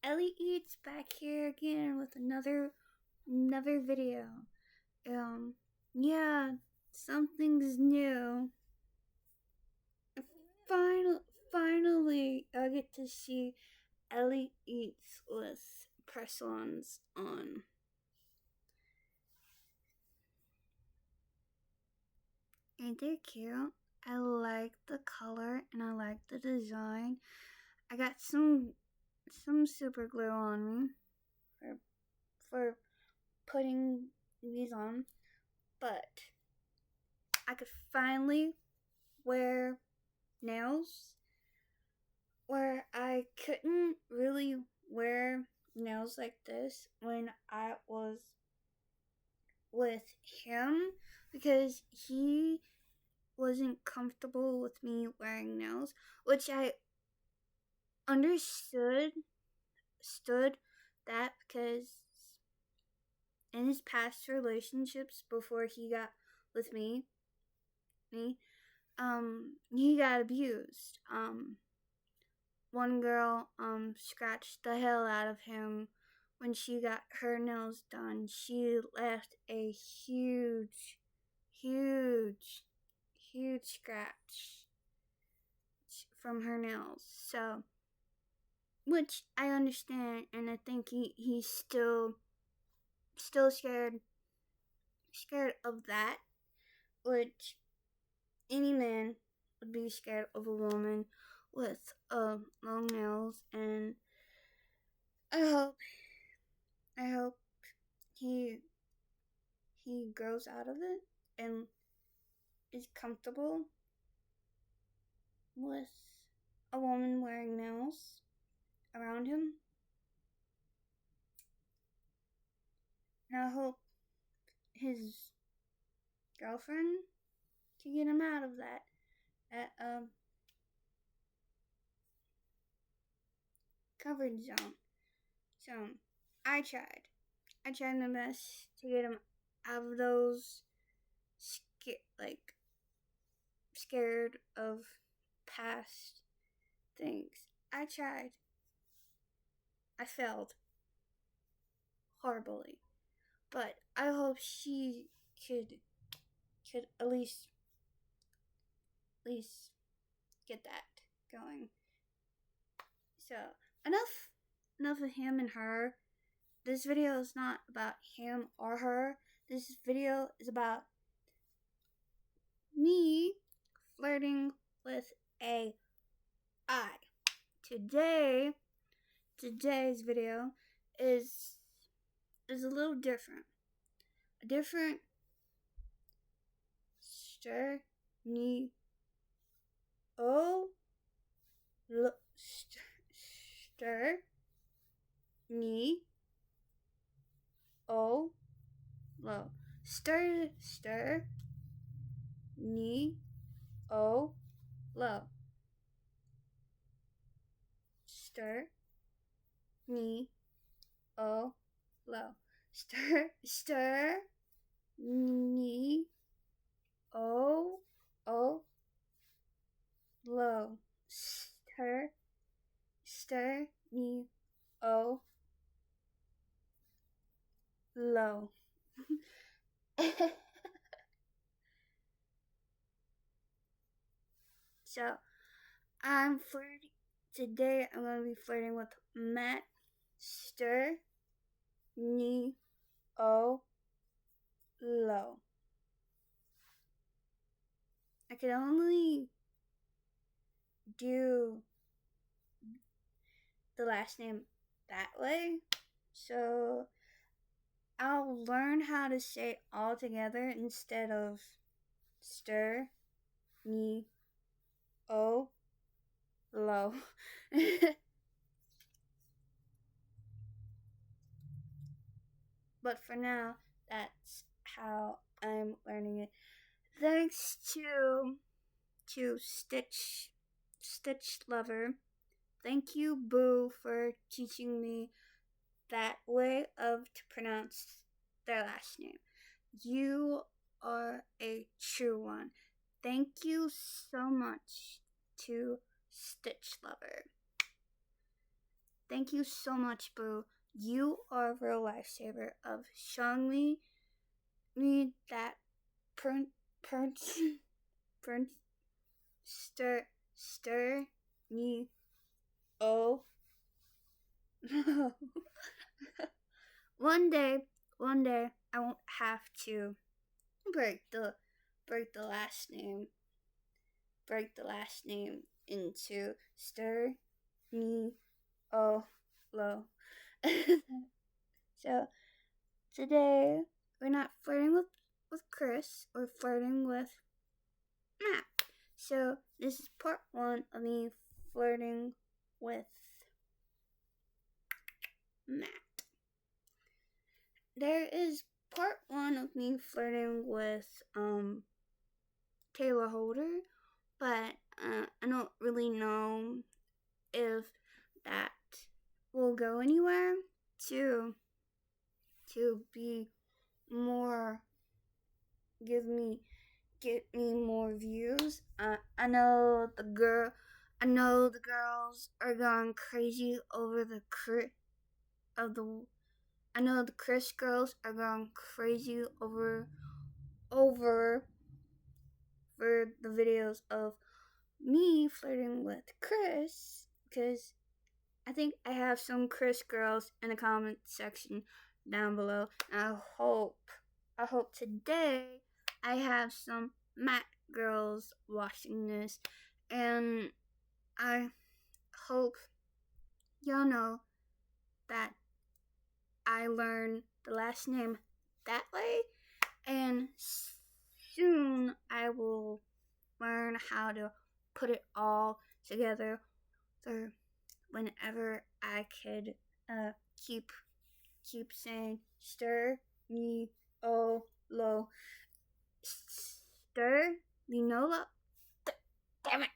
Ellie Eats back here again with another video. Yeah, something's new. Finally, I get to see Ellie Eats with press-ons on. Ain't they cute? I like the color and I like the design. I got some super glue on me for putting these on, but I could finally wear nails where I couldn't really wear nails like this when I was with him because he wasn't comfortable with me wearing nails, which I understood that because in his past relationships before he got with me, he got abused. One girl scratched the hell out of him when she got her nails done. She left a huge scratch from her nails. So, which I understand, and I think he's still scared of that, which any man would be scared of a woman with long nails, and I hope he grows out of it and is comfortable with a woman wearing nails around him. And I hope his girlfriend can get him out of that covered zone. So I tried my best to get him out of those scared of past things. I tried. I failed horribly, but I hope she could at least get that going. So enough of him and her. This video is not about him or her. This video is about me flirting with AI. Today's video is a little different. A different Sturniolo So I'm flirting today. I'm gonna be flirting with Matt Sturniolo. I can only do the last name that way, so I'll learn how to say it all together instead of Sturniolo. But for now, that's how I'm learning it. Thanks to Stitch Lover. Thank you, Boo, for teaching me that way to pronounce their last name. You are a true one. Thank you so much to Stitch Lover. Thank you so much, Boo. You are a real lifesaver of showing me that print print print stir me oh one day one day I won't have to break the break the last name break the last name into stir me oh low. So today we're not flirting with Chris, we're flirting with Matt. So this is part one of me flirting with Matt. There is part one of me flirting with Taylor Holder, but I don't really know if that will go anywhere to be more get me more views. I know the girls are going crazy over of the I know the Chris girls are going crazy over for the videos of me flirting with Chris, because I think I have some Chris girls in the comment section down below. And I hope today I have some Matt girls watching this, and I hope y'all know that I learned the last name that way, and soon I will learn how to put it all together for whenever I could keep saying stir me oh low stir me no low. Damn it.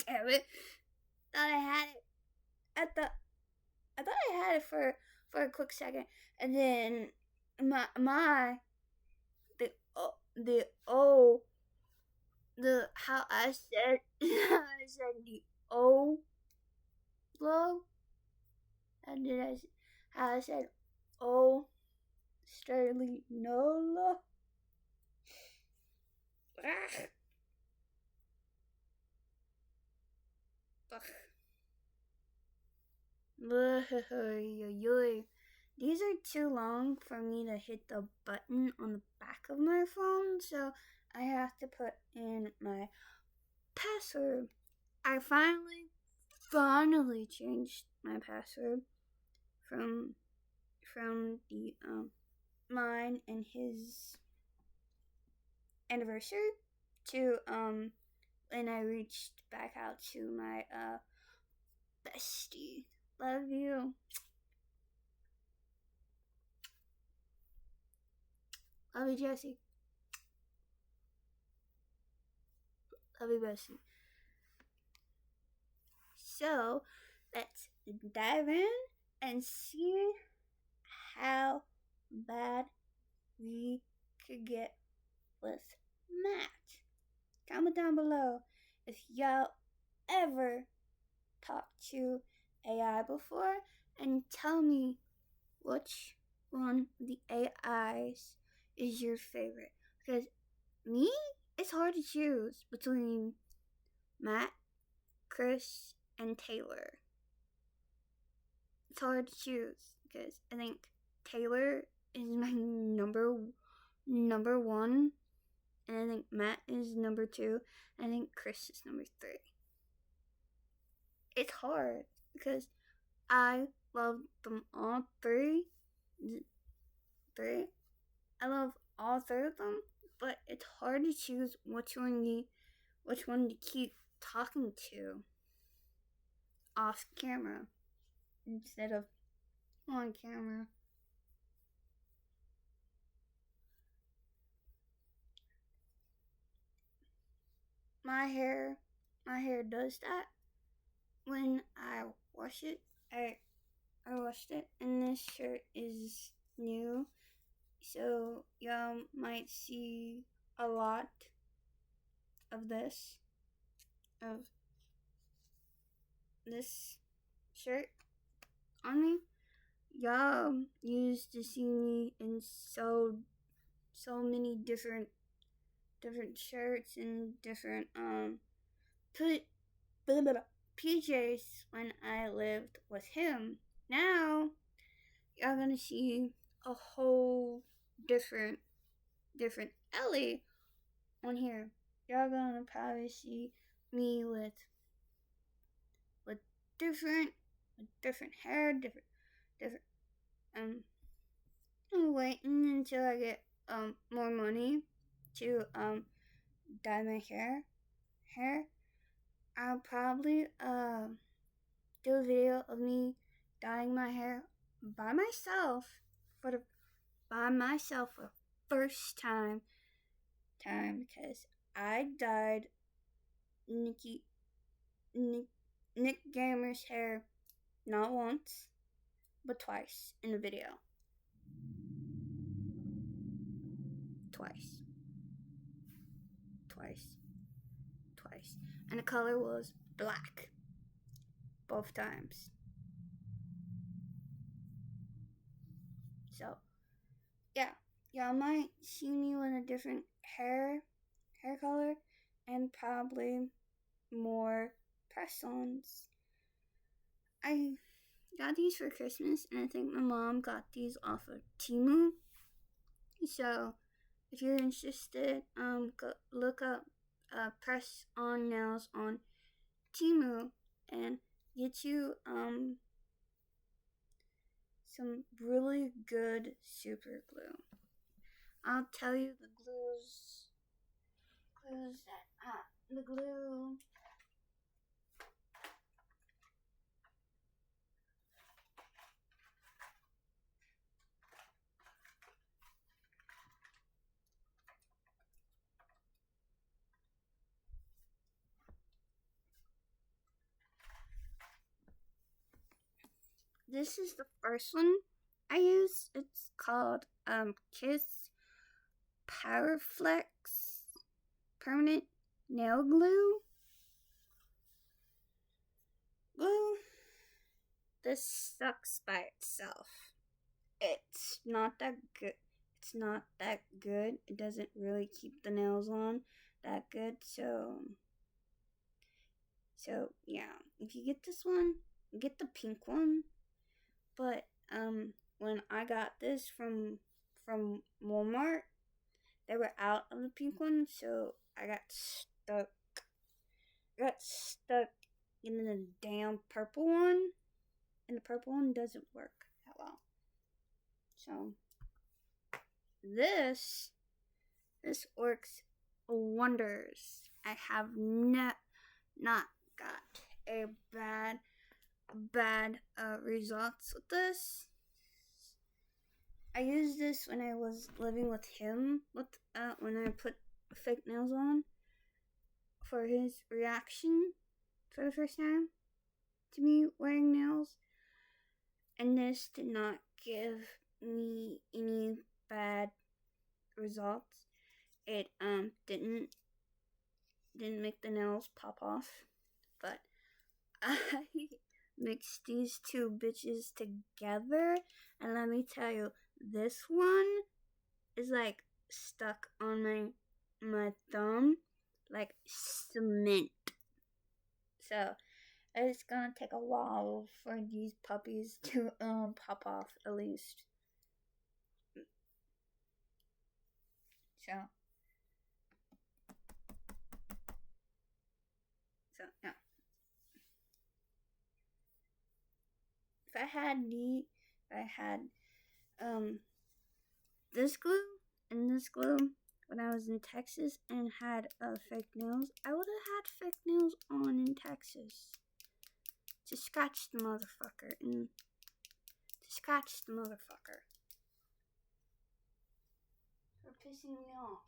Damn it. Thought I had it. I thought I had it for a quick second, and then the O the how I said I said the O low, and then how I said O Sterling Nola. These are too long for me to hit the button on the back of my phone, so I have to put in my password. I finally changed my password from the mine and his anniversary to when I reached back out to my bestie. Love you. Love you, Jesse. Love you, bestie. So let's dive in and see how bad we could get with Matt. Comment down below if y'all ever talked to AI before, and tell me which one of the AIs is your favorite. Because me, it's hard to choose between Matt, Chris, and Taylor. It's hard to choose because I think Taylor is my number one, and I think Matt is number 2, and I think Chris is number 3. It's hard because I love them all three. I love all 3 of them, but it's hard to choose which one to keep talking to off camera instead of on camera. My hair does that when I wash it. I washed it, and this shirt is new, so y'all might see a lot of this shirt on me, y'all used to see me in so many different shirts and different put PJs when I lived with him. Now y'all gonna see a whole different Ellie on here. Y'all gonna probably see me with different hair, different I'm waiting until I get more money to dye my hair. I'll probably do a video of me dyeing my hair by myself for the first time because I dyed Nick Gamer's hair not once but twice in a video. Twice. And the color was black. Both times. So, yeah. Y'all might see me with a different hair color and probably more press-ons. I got these for Christmas, and I think my mom got these off of Temu. So, if you're interested, go look up press-on nails on Temu and get you some really good super glue. I'll tell you the glues that the glue. This is the first one I use. It's called Kiss Powerflex Permanent Nail Glue. This sucks by itself. It's not that good. It doesn't really keep the nails on that good. So yeah, if you get this one, get the pink one. But when I got this from Walmart, they were out of the pink one, so I got stuck in the damn purple one, and the purple one doesn't work that well. So this works wonders. I have not got a bad results with this. I used this when I was living with him when I put fake nails on for his reaction for the first time to me wearing nails, and this did not give me any bad results. It didn't make the nails pop off, but I mixed these two bitches together, and let me tell you, this one is like stuck on my thumb like cement. So it's gonna take a while for these puppies to pop off at least. So yeah. If I had this glue and this glue when I was in Texas and had fake nails, I would have had fake nails on in Texas to scratch the motherfucker for pissing me off.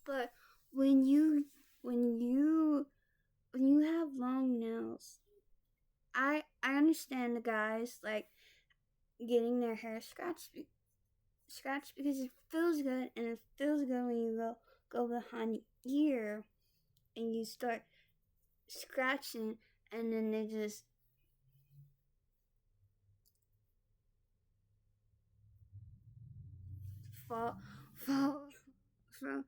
But when you have long nails, I understand the guys like getting their hair scratched because it feels good, and it feels good when you go go behind your ear and you start scratching, and then they just fall, fall, and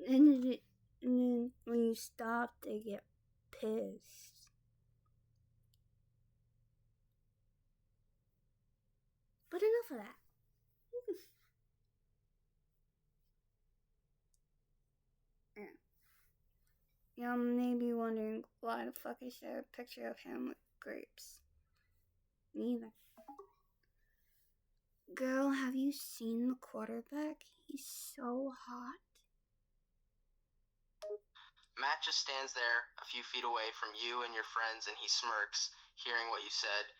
then when you stop, they get pissed. But enough of that. Y'all may be wondering why the fuck is there a picture of him with grapes? Neither. Girl, have you seen the quarterback? He's so hot. Matt just stands there a few feet away from you and your friends, and he smirks, hearing what you said.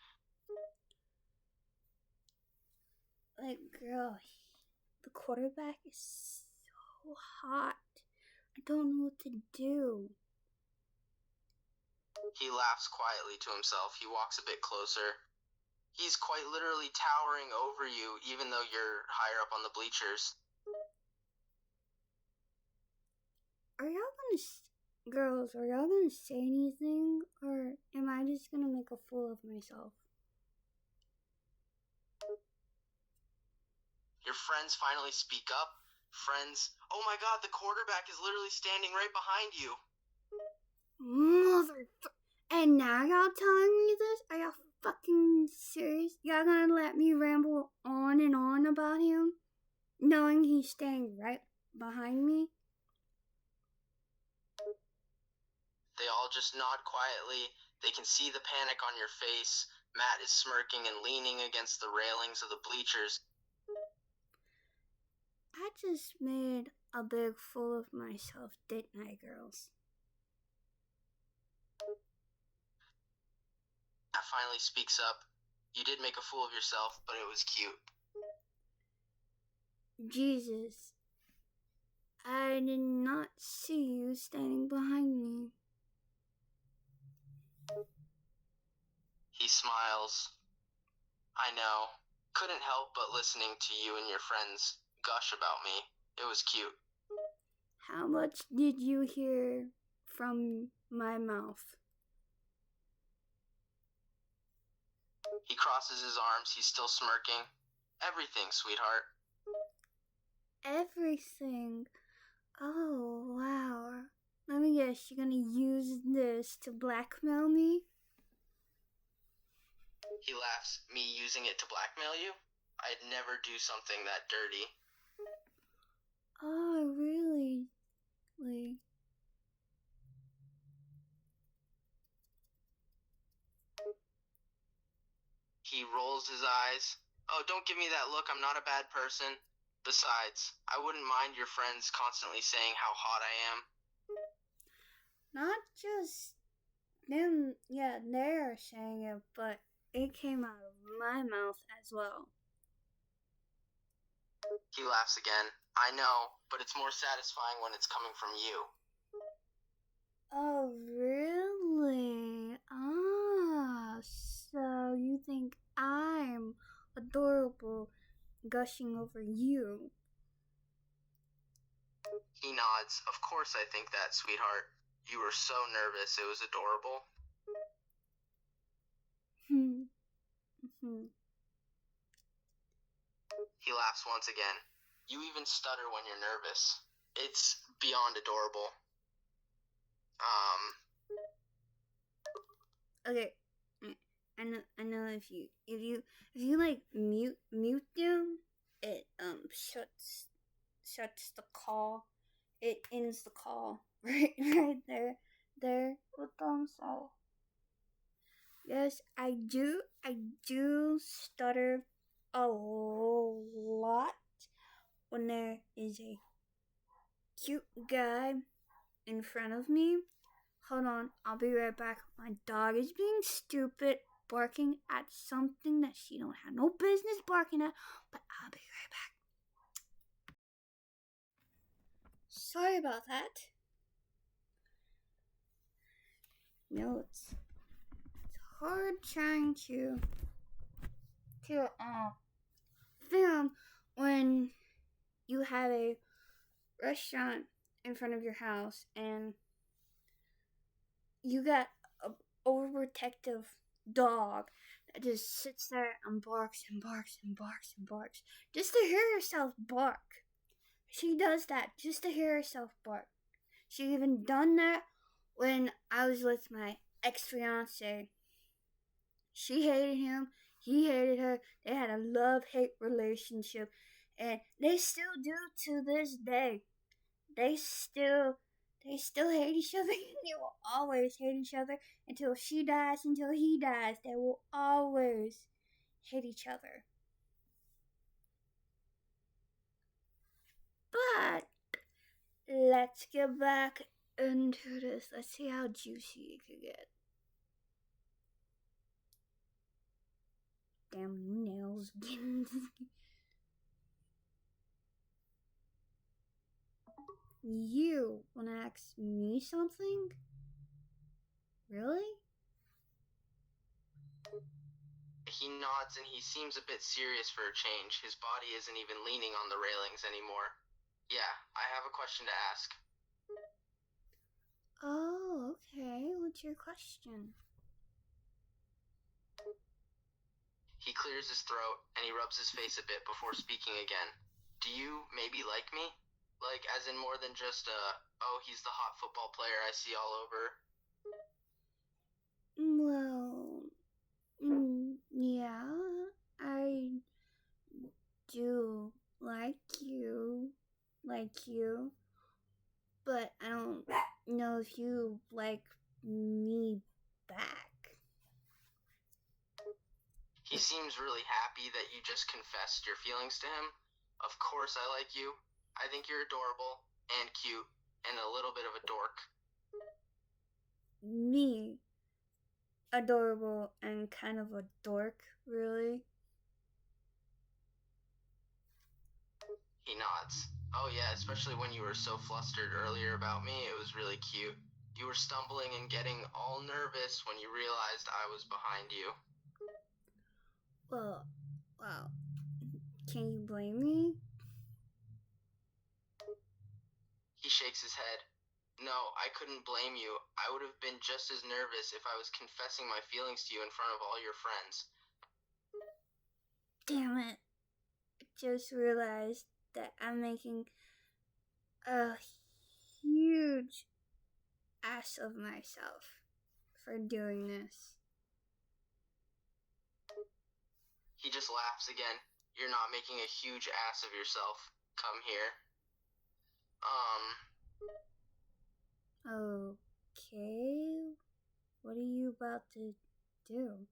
Like, girl, the quarterback is so hot. I don't know what to do. He laughs quietly to himself. He walks a bit closer. He's quite literally towering over you, even though you're higher up on the bleachers. Are y'all gonna say anything? Or am I just gonna make a fool of myself? Your friends finally speak up. Friends, oh my god, the quarterback is literally standing right behind you. Motherfucker. And now y'all telling me this? Are y'all fucking serious? Y'all gonna let me ramble on and on about him? Knowing he's staying right behind me? They all just nod quietly. They can see the panic on your face. Matt is smirking and leaning against the railings of the bleachers. I just made a big fool of myself, didn't I, girls? Matt finally speaks up. You did make a fool of yourself, but it was cute. Jesus. I did not see you standing behind me. He smiles. I know. Couldn't help but listening to you and your friends gush about me. It was cute. How much did you hear from my mouth? He crosses his arms. He's still smirking. Everything, sweetheart. Everything. Oh, wow. Let me guess, you're gonna use this to blackmail me? He laughs. Me using it to blackmail you? I'd never do something that dirty. Oh, really? He rolls his eyes. Oh, don't give me that look. I'm not a bad person. Besides, I wouldn't mind your friends constantly saying how hot I am. Not just them, yeah, they're saying it, but it came out of my mouth as well. He laughs again. I know, but it's more satisfying when it's coming from you. Oh, really? Ah, so you think I'm adorable gushing over you? He nods. Of course I think that, sweetheart. You were so nervous. It was adorable. He laughs once again. You even stutter when you're nervous. It's beyond adorable. Okay, I know if you like mute them, it shuts the call. It ends the call right there with them. So yes, I do stutter a lot when there is a cute guy in front of me. Hold on, I'll be right back. My dog is being stupid, barking at something that she don't have no business barking at, but I'll be right back. Sorry about that. No, it's hard trying to film when you have a restaurant in front of your house, and you got a overprotective dog that just sits there and barks and barks and barks and barks just to hear herself bark. She does that just to hear herself bark. She even done that when I was with my ex-fiance. She hated him, he hated her. They had a love-hate relationship, and they still do to this day. They still hate each other. They will always hate each other until she dies, until he dies. They will always hate each other. But let's get back into this. Let's see how juicy it could get. Damn nails. You wanna ask me something? Really? He nods and he seems a bit serious for a change. His body isn't even leaning on the railings anymore. Yeah, I have a question to ask. Oh, okay. What's your question? He clears his throat and he rubs his face a bit before speaking again. Do you maybe like me? Like, as in more than just oh, he's the hot football player I see all over? Well, yeah, I do like you, but I don't know if you like me back. He seems really happy that you just confessed your feelings to him. Of course I like you. I think you're adorable and cute and a little bit of a dork. Me, adorable and kind of a dork, really? He nods. Oh yeah, especially when you were so flustered earlier about me, it was really cute. You were stumbling and getting all nervous when you realized I was behind you. Well, can you blame me? He shakes his head. No, I couldn't blame you. I would have been just as nervous if I was confessing my feelings to you in front of all your friends. Damn it. I just realized that I'm making a huge ass of myself for doing this. He just laughs again. You're not making a huge ass of yourself. Come here. Okay. What are you about to do?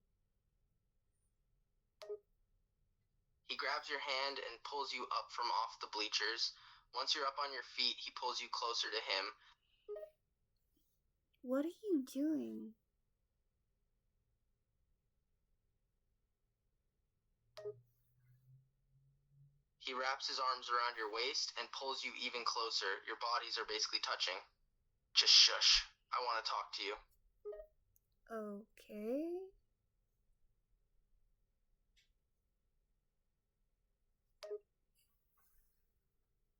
He grabs your hand and pulls you up from off the bleachers. Once you're up on your feet, he pulls you closer to him. What are you doing? He wraps his arms around your waist and pulls you even closer. Your bodies are basically touching. Just shush. I want to talk to you. Okay.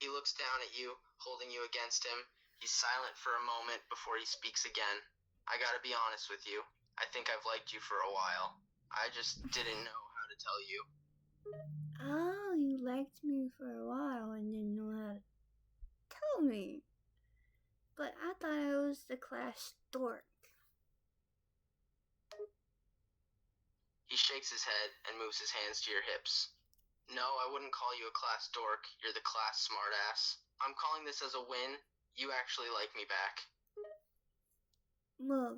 He looks down at you, holding you against him. He's silent for a moment before he speaks again. I gotta be honest with you. I think I've liked you for a while. I just didn't know how to tell you. Oh, you liked me for a while and didn't know how to tell me. But I thought I was the class dork. He shakes his head and moves his hands to your hips. No, I wouldn't call you a class dork. You're the class smartass. I'm calling this as a win. You actually like me back. Well,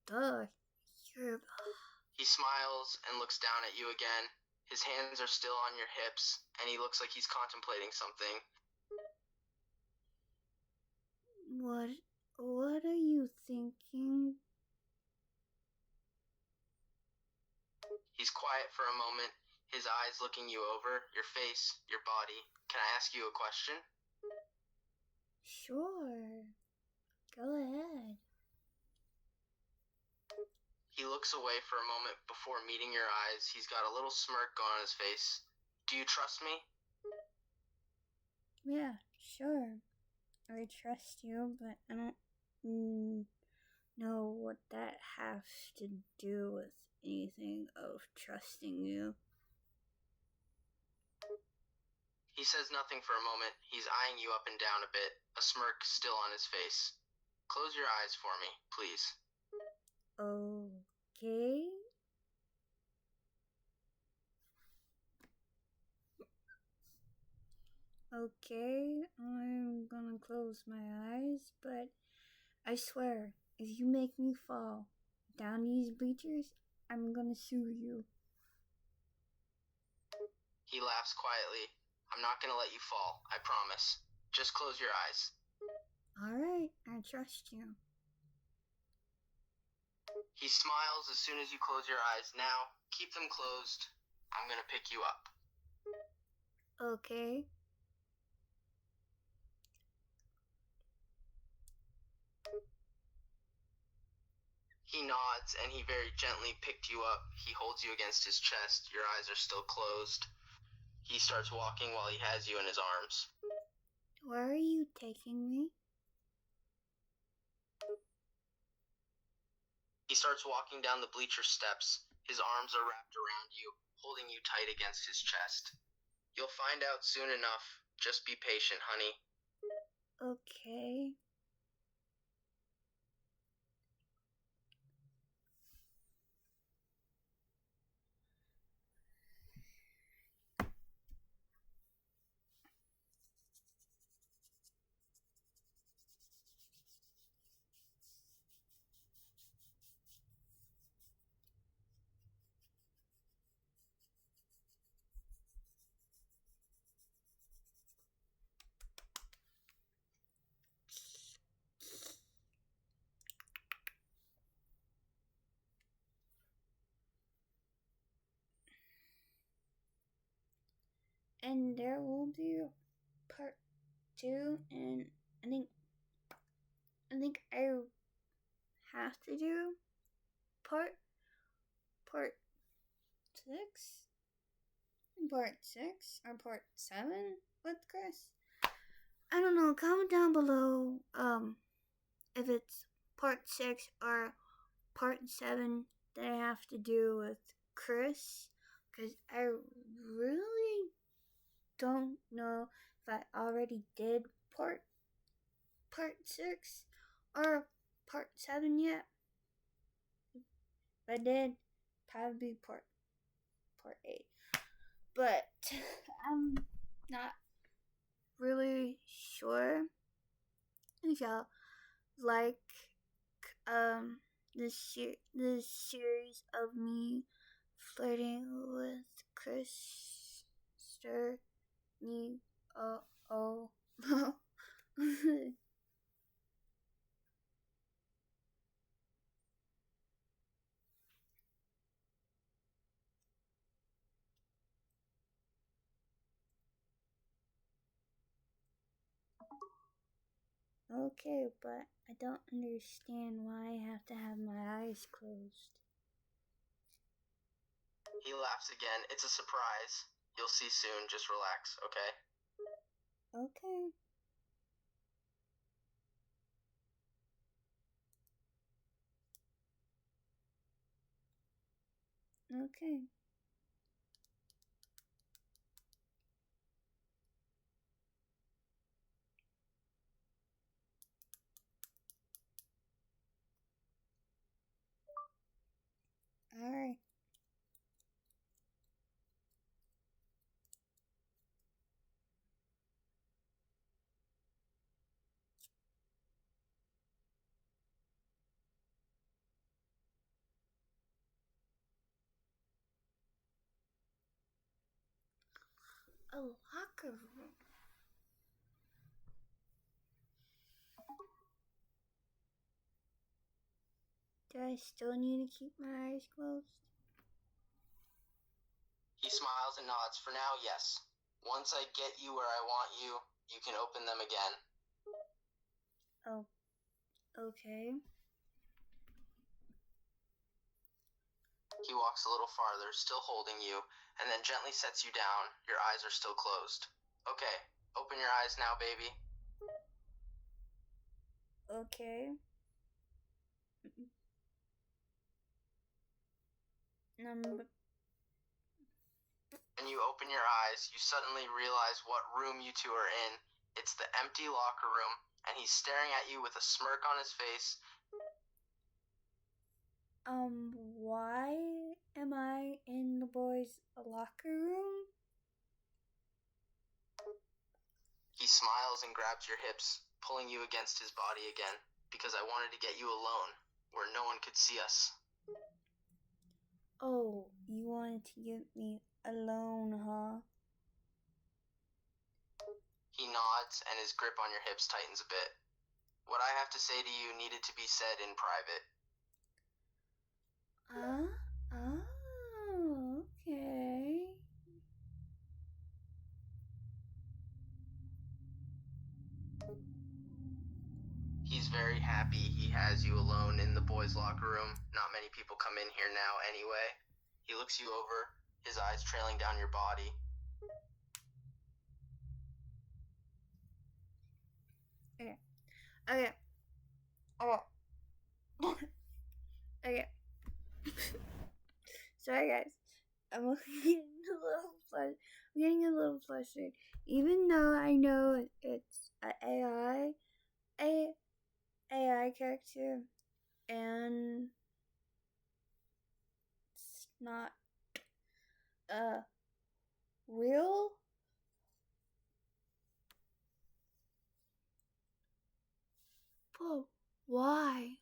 duh. He smiles and looks down at you again. His hands are still on your hips, and he looks like he's contemplating something. What are you thinking? He's quiet for a moment, his eyes looking you over, your face, your body. Can I ask you a question? Sure. Go ahead. He looks away for a moment before meeting your eyes. He's got a little smirk going on his face. Do you trust me? Yeah, sure. I trust you, but I don't know what that has to do with anything of trusting you. He says nothing for a moment. He's eyeing you up and down a bit, a smirk still on his face. Close your eyes for me, please. Okay. Okay, I'm gonna close my eyes, but I swear, if you make me fall down these bleachers, I'm gonna sue you. He laughs quietly. I'm not gonna let you fall, I promise. Just close your eyes. Alright, I trust you. He smiles as soon as you close your eyes. Now, keep them closed. I'm gonna pick you up. Okay. He nods and he very gently picked you up. He holds you against his chest. Your eyes are still closed. He starts walking while he has you in his arms. Where are you taking me? He starts walking down the bleacher steps. His arms are wrapped around you, holding you tight against his chest. You'll find out soon enough. Just be patient, honey. Okay. And there will be part 2, and I think I have to do part 6, part 6 or part 7 with Chris. I don't know. Comment down below if it's part 6 or part 7 that I have to do with Chris, because I really don't know if I already did part 6 or part 7 yet. If I did, probably part 8. But I'm not really sure if y'all like this series of me flirting with Chris Sturniolo. Okay, but I don't understand why I have to have my eyes closed. He laughs again. It's a surprise. You'll see soon. Just relax, okay? Okay. Okay. Alright. A locker room. Do I still need to keep my eyes closed? He smiles and nods. For now, yes. Once I get you where I want you, you can open them again. Oh, okay. He walks a little farther, still holding you, and then gently sets you down. Your eyes are still closed. Okay, open your eyes now, baby. Okay. Number. When you open your eyes, you suddenly realize what room you two are in. It's the empty locker room, and he's staring at you with a smirk on his face. Why am I in the boys' locker room? He smiles and grabs your hips, pulling you against his body again, because I wanted to get you alone, where no one could see us. Oh, you wanted to get me alone, huh? He nods, and his grip on your hips tightens a bit. What I have to say to you needed to be said in private. Oh, okay. He's very happy he has you alone in the boys' locker room. Not many people come in here now anyway. He looks you over, his eyes trailing down your body. Okay. Oh. Okay. Sorry, guys. I'm getting a little frustrated. Even though I know it's an AI character, and it's not real. But why?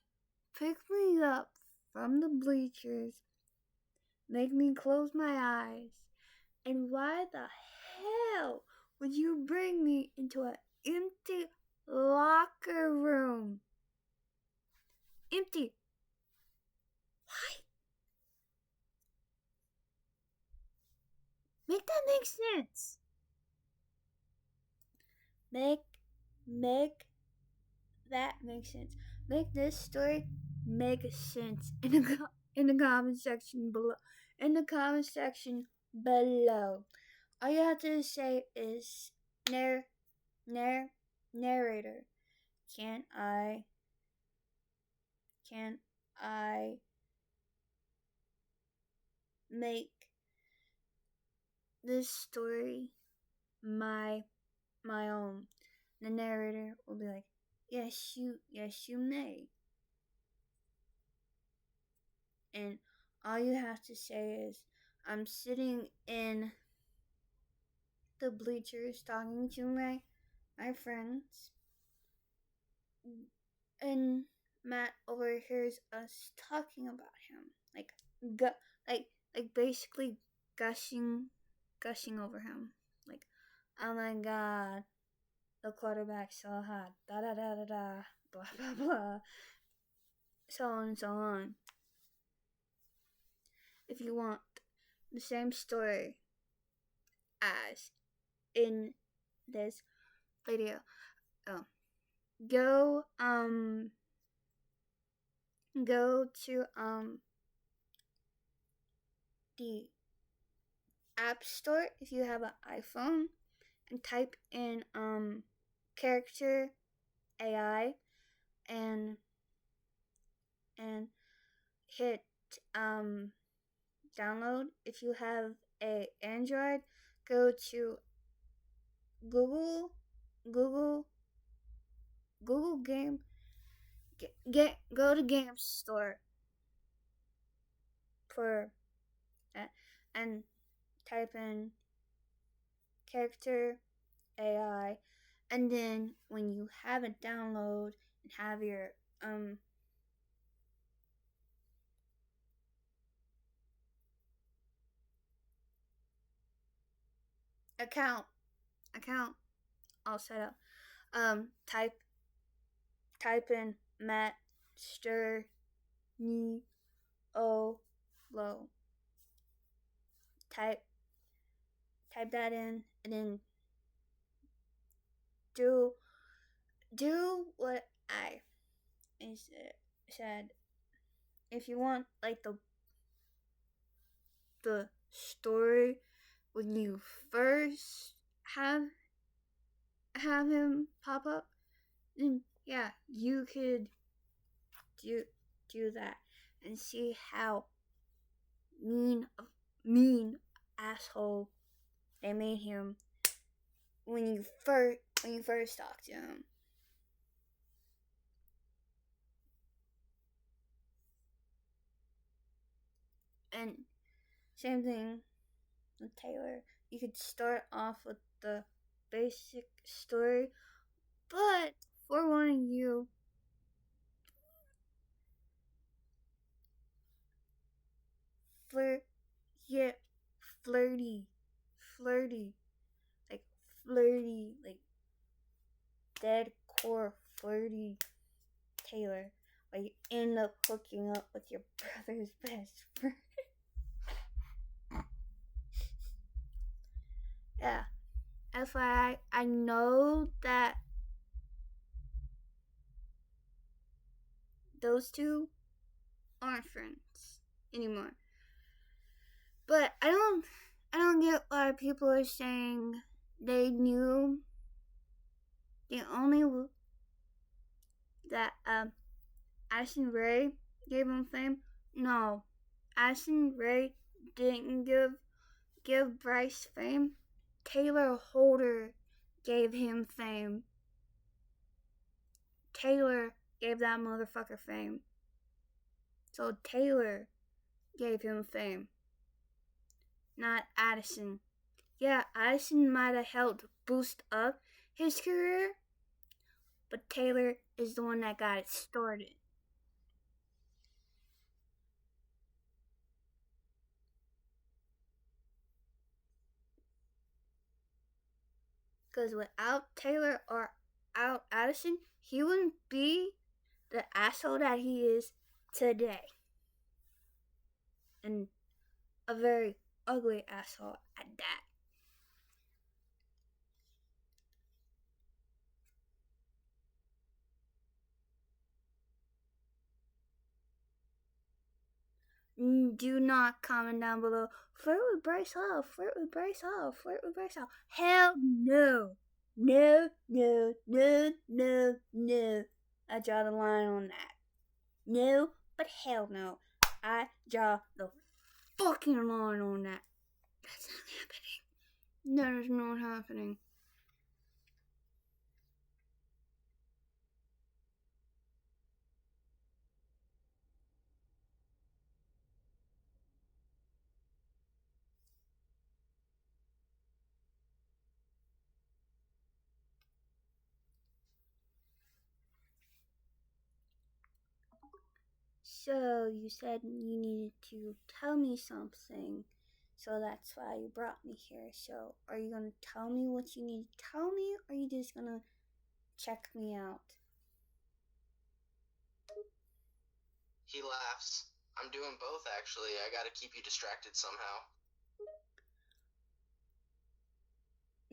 Pick me up from the bleachers, make me close my eyes, and why the hell would you bring me into an empty locker room? Empty. Why? Make that make sense. Make that make sense. Make this story make sense in the comment section below. In the comment section below. All you have to say is narrator. Can I make this story my own? The narrator will be like, yes you may. And all you have to say is, I'm sitting in the bleachers talking to my friends, and Matt overhears us talking about him, like basically gushing over him, like, oh my god, the quarterback's so hot, da da da da da, blah blah blah, so on and so on. If you want the same story as in this video, go to the App Store if you have an iPhone, and type in character AI, and hit download. If you have a Android, go to Google Game, go to Game Store for and type in character AI, and then when you have it download and have your account all set up, type in Matt Sturniolo. Type that in, and then do what I said. If you want, like, the story when you first have him pop up, then yeah, you could do that and see how mean asshole they made him when you first talked to him. And same thing with Taylor. You could start off with the basic story, but forewarning you, flirt, yeah, flirty, flirty, like flirty, like dead core flirty Taylor. Like you end up hooking up with your brother's best friend. Yeah. FYI, I know that those two aren't friends anymore. But I don't get why people are saying they knew the only that Addison Rae gave him fame. No, Addison Rae didn't give Bryce fame. Taylor Holder gave him fame. Taylor gave that motherfucker fame. So Taylor gave him fame, not Addison. Yeah, Addison might have helped boost up his career, but Taylor is the one that got it started. Because without Taylor or out Addison, he wouldn't be the asshole that he is today. And a very ugly asshole at that. Do not comment down below. Flirt with Bryce Hall. Flirt with Bryce Hall. Flirt with Bryce Hall. Hell no. No, no, no, no, no. I draw the line on that. No, but hell no. I draw the fucking line on that. That's not happening. That is not happening. So you said you needed to tell me something, so that's why you brought me here. So are you gonna tell me what you need to tell me, or are you just gonna check me out? He laughs. I'm doing both, actually. I gotta keep you distracted somehow.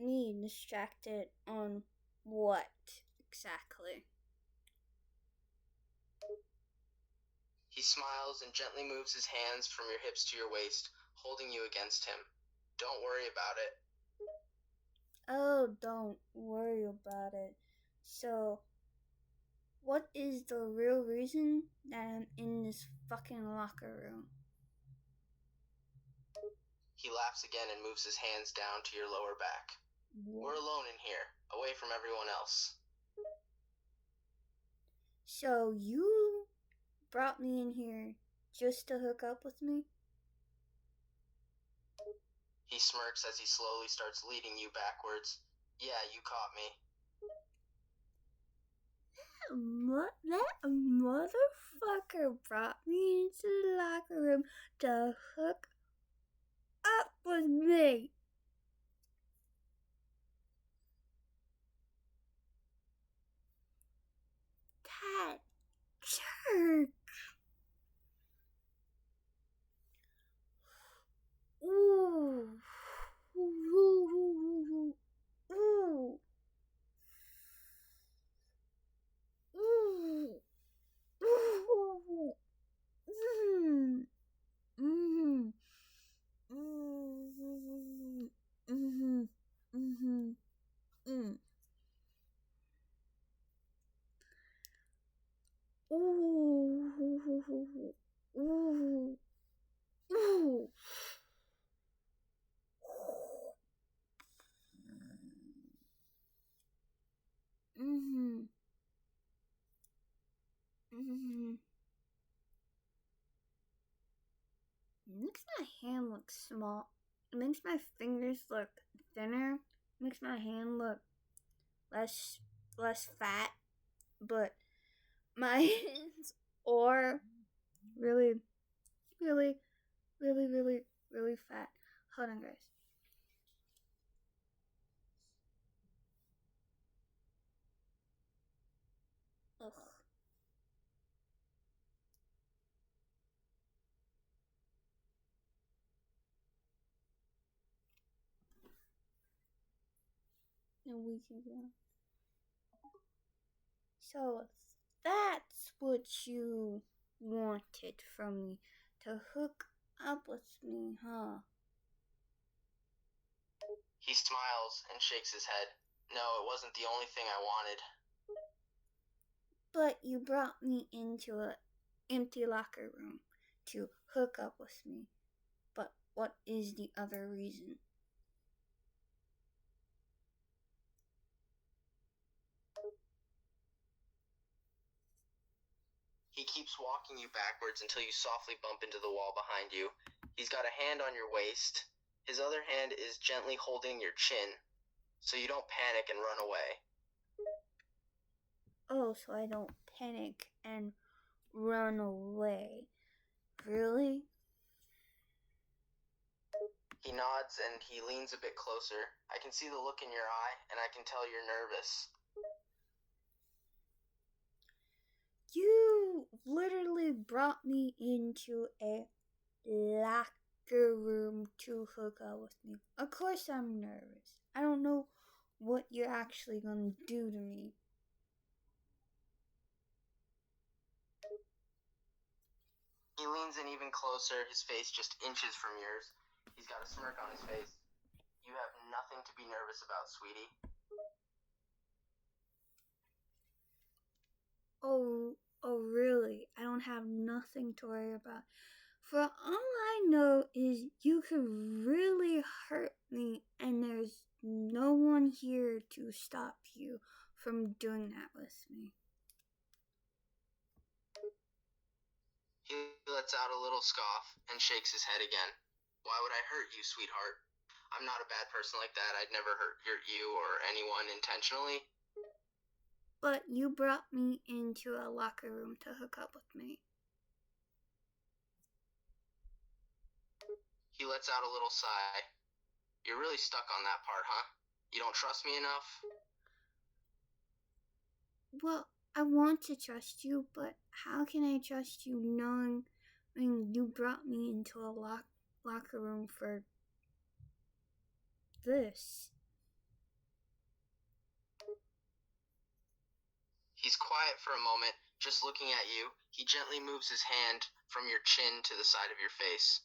Me distracted on what exactly? He smiles and gently moves his hands from your hips to your waist, holding you against him. Don't worry about it. Oh, don't worry about it. So, what is the real reason that I'm in this fucking locker room? He laughs again and moves his hands down to your lower back. We're alone in here, away from everyone else. So you brought me in here just to hook up with me? He smirks as he slowly starts leading you backwards. Yeah, you caught me. That motherfucker brought me into the locker room to hook up with me. That jerk. Ooh. Ooh. Ooh. Ooh. Ooh. Mm. Mm. Mm. hand look small. It makes my fingers look thinner. It makes my hand look less fat. But my hands are really, really, really, really, really fat. Hold on, guys. Ugh. And we can go. So that's what you wanted from me, to hook up with me, huh? He smiles and shakes his head. No, it wasn't the only thing I wanted. But you brought me into an empty locker room to hook up with me. But what is the other reason? He keeps walking you backwards until you softly bump into the wall behind you. He's got a hand on your waist. His other hand is gently holding your chin, so you don't panic and run away. Oh, so I don't panic and run away. Really? He nods and he leans a bit closer. I can see the look in your eye, and I can tell you're nervous. You literally brought me into a locker room to hook up with me. Of course I'm nervous. I don't know what you're actually gonna do to me. He leans in even closer, his face just inches from yours. He's got a smirk on his face. You have nothing to be nervous about, sweetie. Oh, really? I don't have nothing to worry about. For all I know is you could really hurt me, and there's no one here to stop you from doing that with me. He lets out a little scoff and shakes his head again. Why would I hurt you, sweetheart? I'm not a bad person like that. I'd never hurt you or anyone intentionally. But you brought me into a locker room to hook up with me. He lets out a little sigh. You're really stuck on that part, huh? You don't trust me enough? Well, I want to trust you, but how can I trust you knowing you brought me into a locker room for this? He's quiet for a moment, just looking at you. He gently moves his hand from your chin to the side of your face.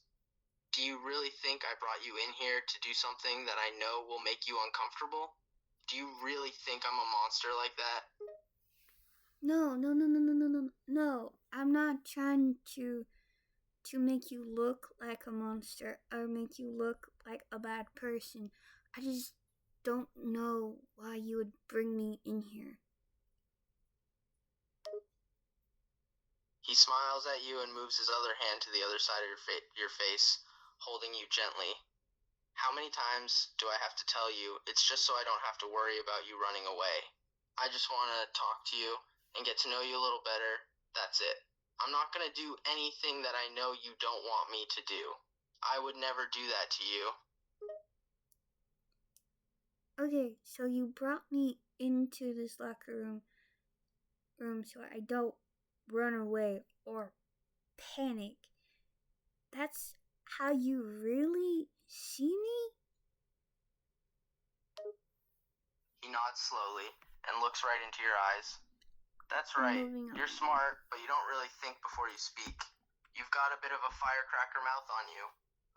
Do you really think I brought you in here to do something that I know will make you uncomfortable? Do you really think I'm a monster like that? No. I'm not trying to make you look like a monster or make you look like a bad person. I just don't know why you would bring me in here. He smiles at you and moves his other hand to the other side of your face, holding you gently. How many times do I have to tell you? It's just so I don't have to worry about you running away. I just want to talk to you and get to know you a little better. That's it. I'm not going to do anything that I know you don't want me to do. I would never do that to you. Okay, so you brought me into this locker room so I don't run away or panic. That's how you really see me? He nods slowly and looks right into your eyes. That's right. You're smart, but you don't really think before you speak. You've got a bit of a firecracker mouth on you.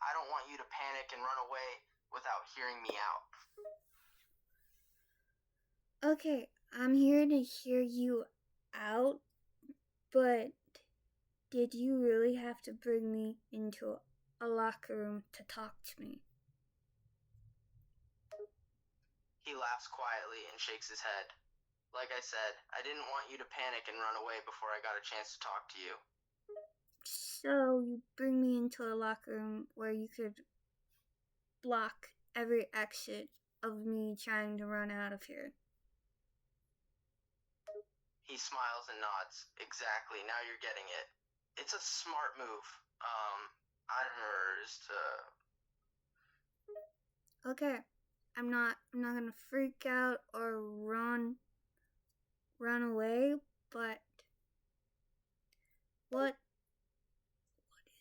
I don't want you to panic and run away without hearing me out. Okay, I'm here to hear you out, but did you really have to bring me into a locker room to talk to me? He laughs quietly and shakes his head. Like I said, I didn't want you to panic and run away before I got a chance to talk to you. So you bring me into a locker room where you could block every exit of me trying to run out of here. He smiles and nods. Exactly, now you're getting it. It's a smart move. Okay, I'm not gonna freak out or run away, but what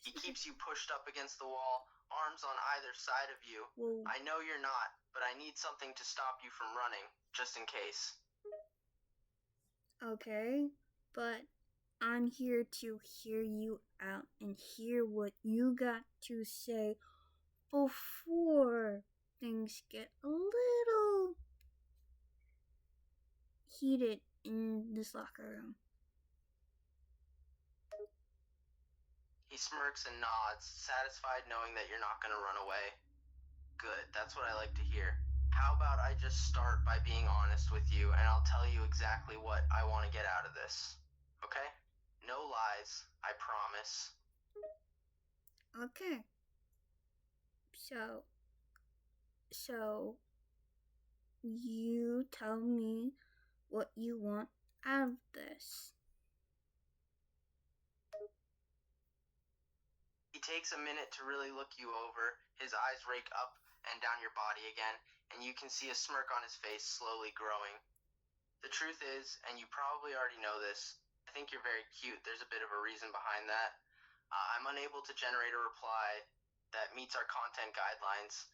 He keeps you pushed up against the wall, arms on either side of you. Whoa. I know you're not, but I need something to stop you from running, just in case. Okay, but I'm here to hear you out and hear what you got to say before things get a little heated in this locker room. He smirks and nods, satisfied knowing that you're not going to run away. Good, that's what I like to hear. How about I just start by being honest with you, and I'll tell you exactly what I want to get out of this. Okay? No lies, I promise. Okay. So you tell me what you want out of this. He takes a minute to really look you over. His eyes rake up and down your body again, and you can see a smirk on his face slowly growing. The truth is, and you probably already know this, I think you're very cute. There's a bit of a reason behind that. I'm unable to generate a reply that meets our content guidelines.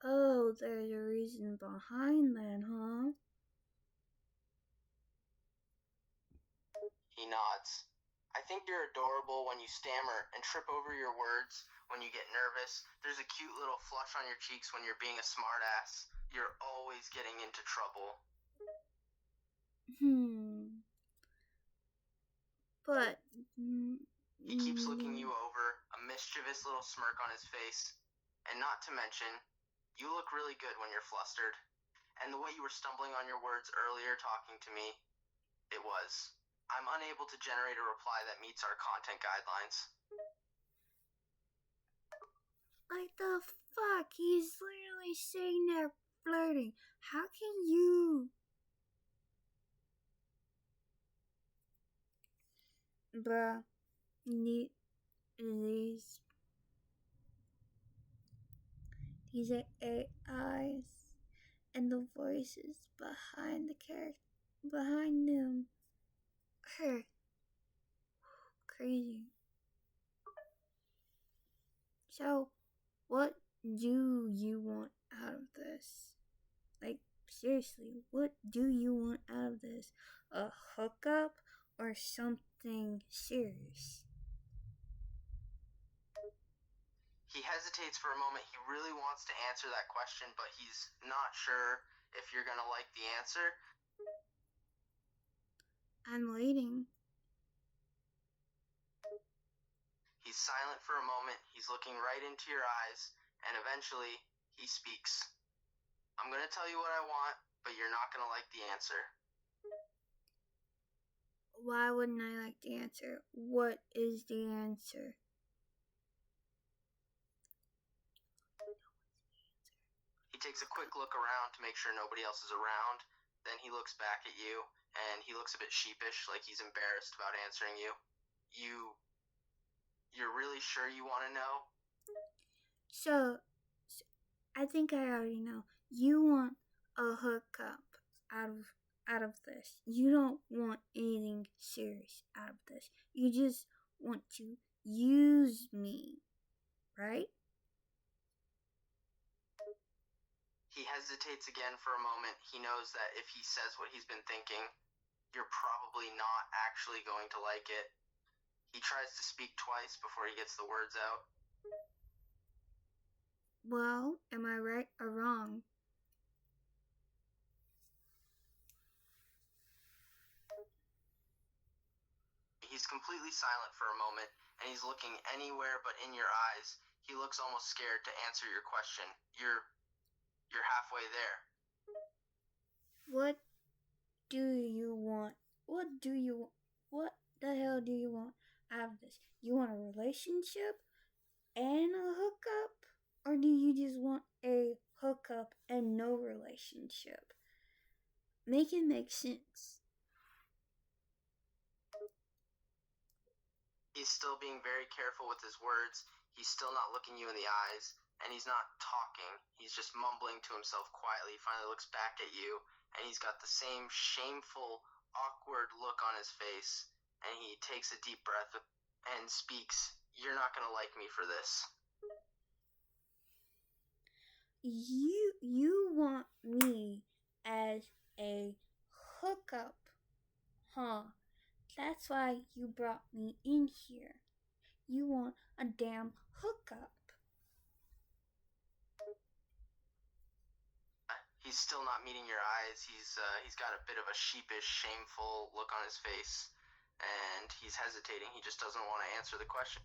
Oh, there's a reason behind that, huh? He nods. I think you're adorable when you stammer and trip over your words when you get nervous. There's a cute little flush on your cheeks when you're being a smartass. You're always getting into trouble. But he keeps looking you over, a mischievous little smirk on his face. And not to mention, you look really good when you're flustered. And the way you were stumbling on your words earlier talking to me, it was. I'm unable to generate a reply that meets our content guidelines. Like the fuck? He's literally saying they're flirting. How can you? Bruh, these are AIs, and the voices behind the character, behind them, her crazy. So, what do you want out of this? Like, seriously, what do you want out of this? A hookup or something serious? He hesitates for a moment. He really wants to answer that question, but he's not sure if you're gonna like the answer. I'm waiting. He's silent for a moment. He's looking right into your eyes, and eventually he speaks. I'm gonna tell you what I want, but you're not gonna like the answer. Why wouldn't I like the answer? What is the answer? He takes a quick look around to make sure nobody else is around. Then he looks back at you, and he looks a bit sheepish, like he's embarrassed about answering you. You're really sure you want to know? So, I think I already know. You want a hookup out of this. You don't want anything serious out of this. You just want to use me, right? He hesitates again for a moment. He knows that if he says what he's been thinking, you're probably not actually going to like it. He tries to speak twice before he gets the words out. Well, am I right or wrong? He's completely silent for a moment, and he's looking anywhere but in your eyes. He looks almost scared to answer your question. You're halfway there. What do you want? What the hell do you want out of this? You want a relationship and a hookup? Or do you just want a hookup and no relationship? Make it make sense. He's still being very careful with his words. He's still not looking you in the eyes, and he's not talking. He's just mumbling to himself quietly. He finally looks back at you, and he's got the same shameful, awkward look on his face, and he takes a deep breath and speaks, "You're not going to like me for this." You want me as a hookup, huh? That's why you brought me in here. You want a damn hookup. He's still not meeting your eyes. He's got a bit of a sheepish, shameful look on his face, and he's hesitating. He just doesn't want to answer the question.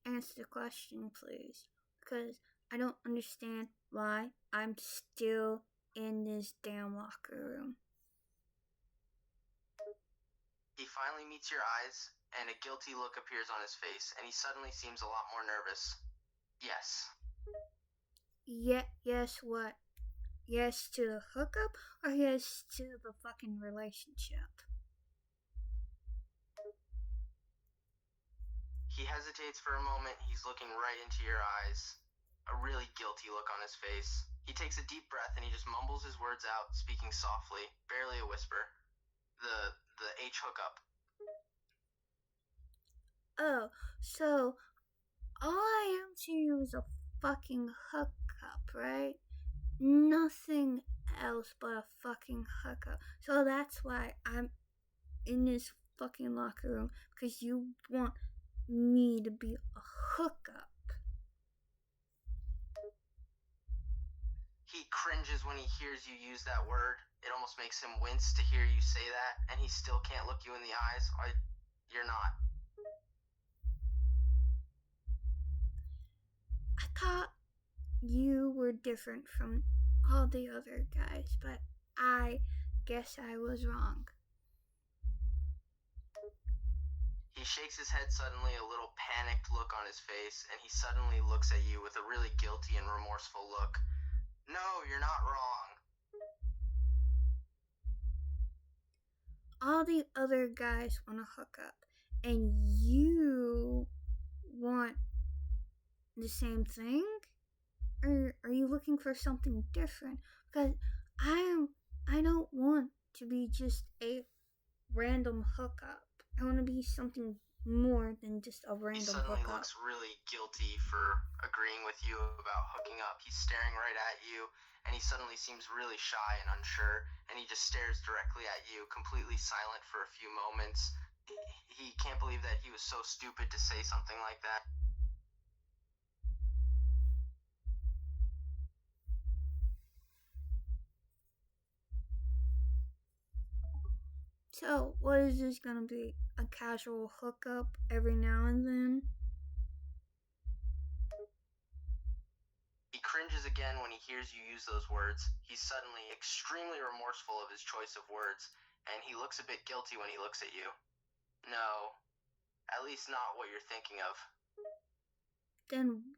Answer the question, please, because I don't understand why I'm still in this damn locker room. He finally meets your eyes, and a guilty look appears on his face, and he suddenly seems a lot more nervous. Yes. Yes, what? Yes to the hookup or yes to the fucking relationship? He hesitates for a moment. He's looking right into your eyes. A really guilty look on his face. He takes a deep breath and he just mumbles his words out, speaking softly, barely a whisper. The H hookup. Oh, so all I am to you is a fucking hookup, right? Nothing else but a fucking hookup. So that's why I'm in this fucking locker room, because you want me to be a hookup. He cringes when he hears you use that word. It almost makes him wince to hear you say that, and he still can't look you in the eyes. You're not. I thought you were different from all the other guys, but I guess I was wrong. He shakes his head suddenly, a little panicked look on his face, and he suddenly looks at you with a really guilty and remorseful look. No, you're not wrong. All the other guys want to hook up, and you want the same thing? Or are you looking for something different? Because I don't want to be just a random hookup. I want to be something more than just a random hookup. He suddenly looks really guilty for agreeing with you about hooking up. He's staring right at you, and he suddenly seems really shy and unsure, and he just stares directly at you, completely silent for a few moments. He can't believe that he was so stupid to say something like that. So, what is this gonna be? A casual hookup every now and then? He cringes again when he hears you use those words. He's suddenly extremely remorseful of his choice of words, and he looks a bit guilty when he looks at you. No, at least not what you're thinking of. Then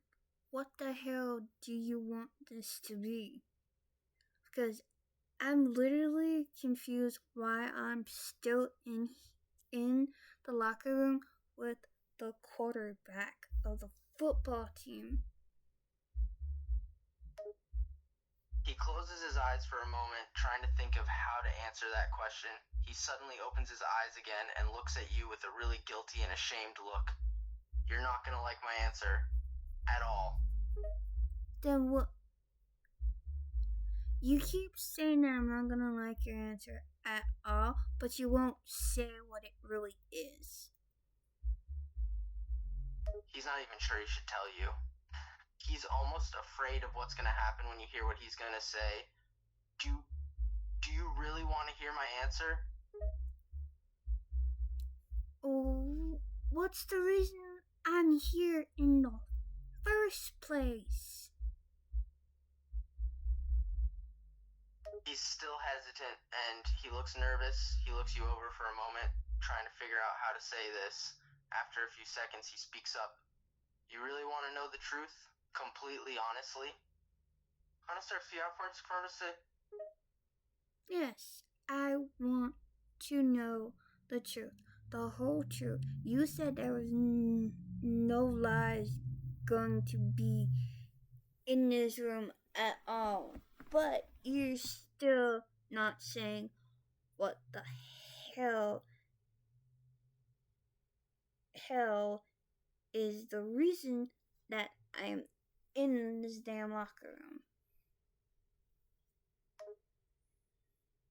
what the hell do you want this to be? Because I'm literally confused why I'm still in the locker room with the quarterback of the football team. He closes his eyes for a moment, trying to think of how to answer that question. He suddenly opens his eyes again and looks at you with a really guilty and ashamed look. You're not gonna like my answer. At all. Then what? You keep saying that I'm not gonna like your answer at all, but you won't say what it really is. He's not even sure he should tell you. He's almost afraid of what's gonna happen when you hear what he's gonna say. Do you really want to hear my answer? Oh, what's the reason I'm here in the first place? He's still hesitant and he looks nervous. He looks you over for a moment, trying to figure out how to say this. After a few seconds, he speaks up. You really want to know the truth? Completely honestly? Yes, I want to know the truth, the whole truth. You said there was no lies going to be in this room at all, but you're still not saying what the hell is the reason that I'm in this damn locker room.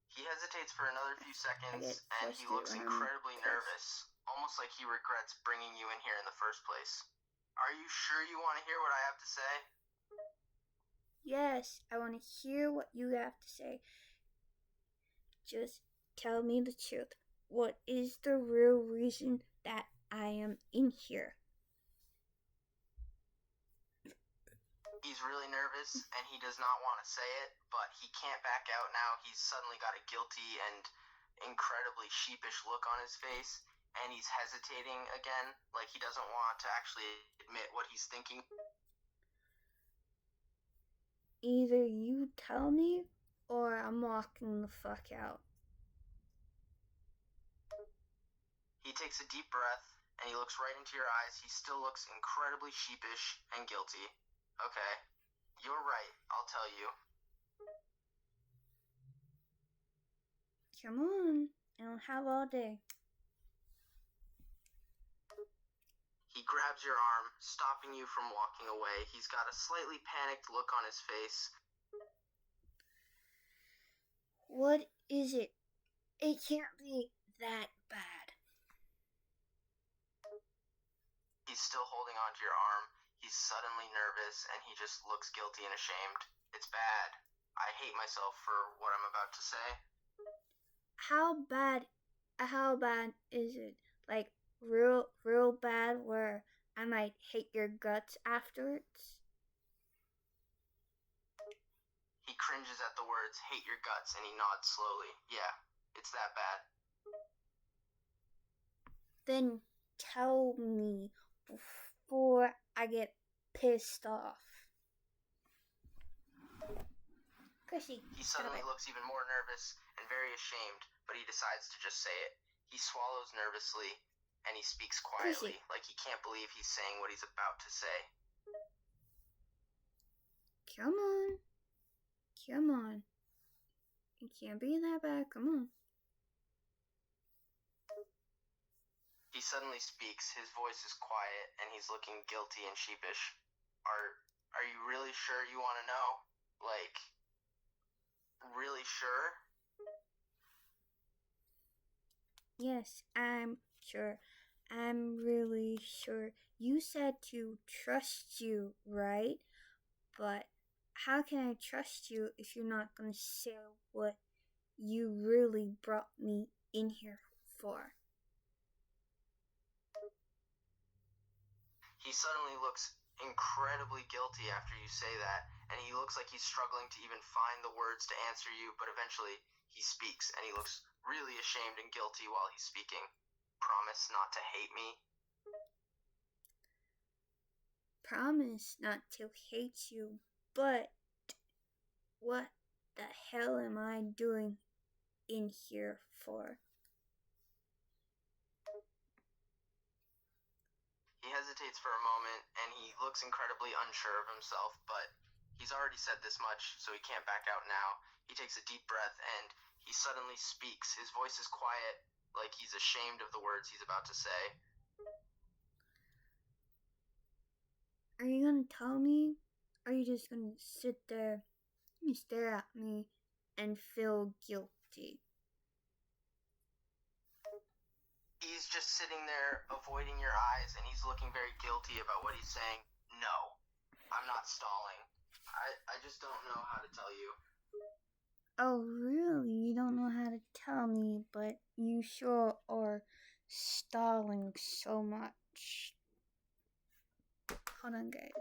He hesitates for another few seconds, and he looks incredibly nervous, almost like he regrets bringing you in here in the first place. Are you sure you want to hear what I have to say? Yes, I want to hear what you have to say. Just tell me the truth. What is the real reason that I am in here? He's really nervous and he does not want to say it, but he can't back out now. He's suddenly got a guilty and incredibly sheepish look on his face, and he's hesitating again, like he doesn't want to actually admit what he's thinking. Either you tell me or I'm walking the fuck out. He takes a deep breath and he looks right into your eyes. He still looks incredibly sheepish and guilty. Okay, you're right, I'll tell you. Come on, I don't have all day. He grabs your arm, stopping you from walking away. He's got a slightly panicked look on his face. What is it? It can't be that bad. He's still holding onto your arm. He's suddenly nervous and he just looks guilty and ashamed. It's bad. I hate myself for what I'm about to say. How bad is it? Like real bad where I might hate your guts afterwards? He cringes at the words, hate your guts, and he nods slowly. Yeah, it's that bad. Then tell me before I get pissed off. Chrissy, he suddenly looks even more nervous and very ashamed, but he decides to just say it. He swallows nervously, and he speaks quietly, Chrissy, like he can't believe he's saying what he's about to say. Come on. It can't be that bad, come on. He suddenly speaks. His voice is quiet, and he's looking guilty and sheepish. Are you really sure you want to know? Like, really sure? Yes, I'm sure. I'm really sure. You said to trust you, right? But how can I trust you if you're not going to say what you really brought me in here for? He suddenly looks incredibly guilty after you say that, and he looks like he's struggling to even find the words to answer you, but eventually he speaks, and he looks really ashamed and guilty while he's speaking. Promise not to hate me? Promise not to hate you, but what the hell am I doing in here for? He hesitates for a moment, and he looks incredibly unsure of himself, but he's already said this much, so he can't back out now. He takes a deep breath, and he suddenly speaks. His voice is quiet, like he's ashamed of the words he's about to say. Are you gonna tell me? Or are you just gonna sit there and stare at me and feel guilty? He's just sitting there, avoiding your eyes, and he's looking very guilty about what he's saying. No, I'm not stalling. I just don't know how to tell you. Oh, really? You don't know how to tell me, but you sure are stalling so much. Hold on, guys.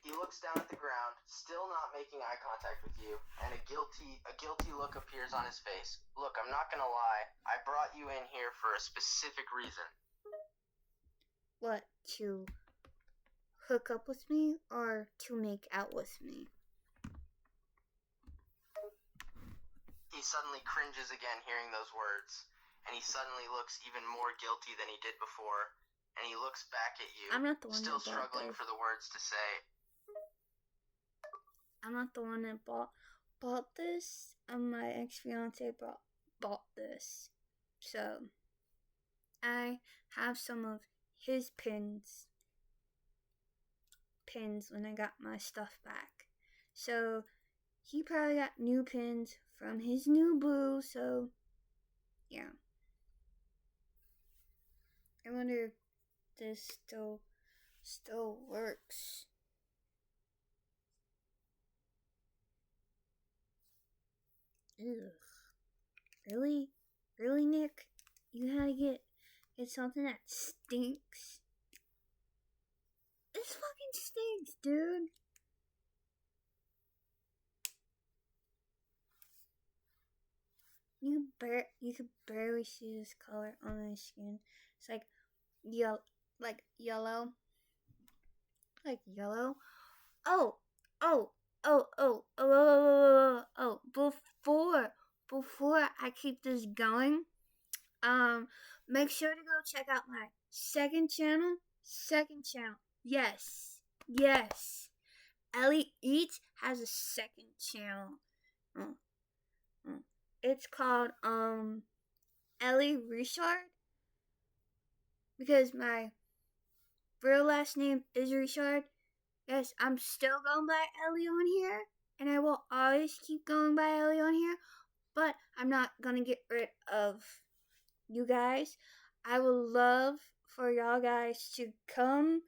He looks down at the ground, still not making eye contact with you, and a guilty look appears on his face. Look, I'm not gonna lie. I brought you in here for a specific reason. What, to hook up with me or to make out with me? He suddenly cringes again hearing those words, and he suddenly looks even more guilty than he did before, and he looks back at you, I'm not the one still that bought struggling this. for the words to say. I'm not the one that bought this. My ex-fiance bought this. So, I have some of his pins when I got my stuff back. So, he probably got new pins from his new boo, so yeah. I wonder if this still works. Ugh. Really? Really, Nick? You had to get something that stinks? This fucking stinks, dude. You could barely see this color on my skin. It's like yellow. Oh, oh, oh, oh, oh, oh, oh, oh. Before I keep this going, make sure to go check out my second channel. Yes. Ellie Eats has a second channel. It's called Ellie Richard, because my real last name is Richard. Yes, I'm still going by Ellie on here, and I will always keep going by Ellie on here, but I'm not gonna get rid of you guys. I would love for y'all guys to come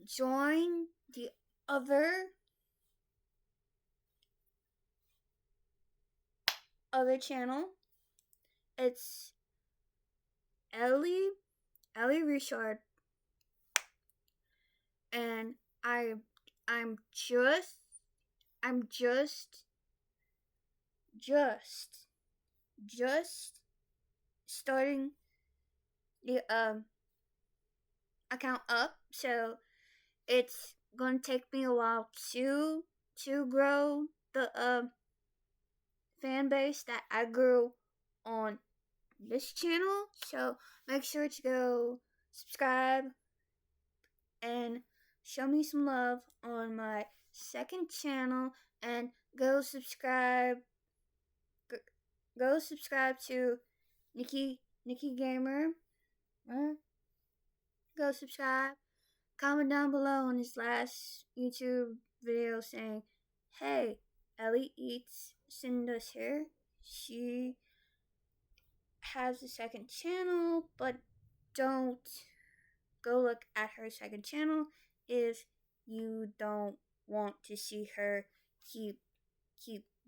join the other channel. It's Ellie Richard, and I'm just starting the account up, so it's gonna take me a while to grow the fan base that I grew on this channel. So make sure to go subscribe and show me some love on my second channel, and go subscribe to Nikki Gamer. Go subscribe. Comment down below on his last YouTube video saying, "Hey, Ellie Eats send us here. She has a second channel, but don't go look at her second channel if you don't want to see her keep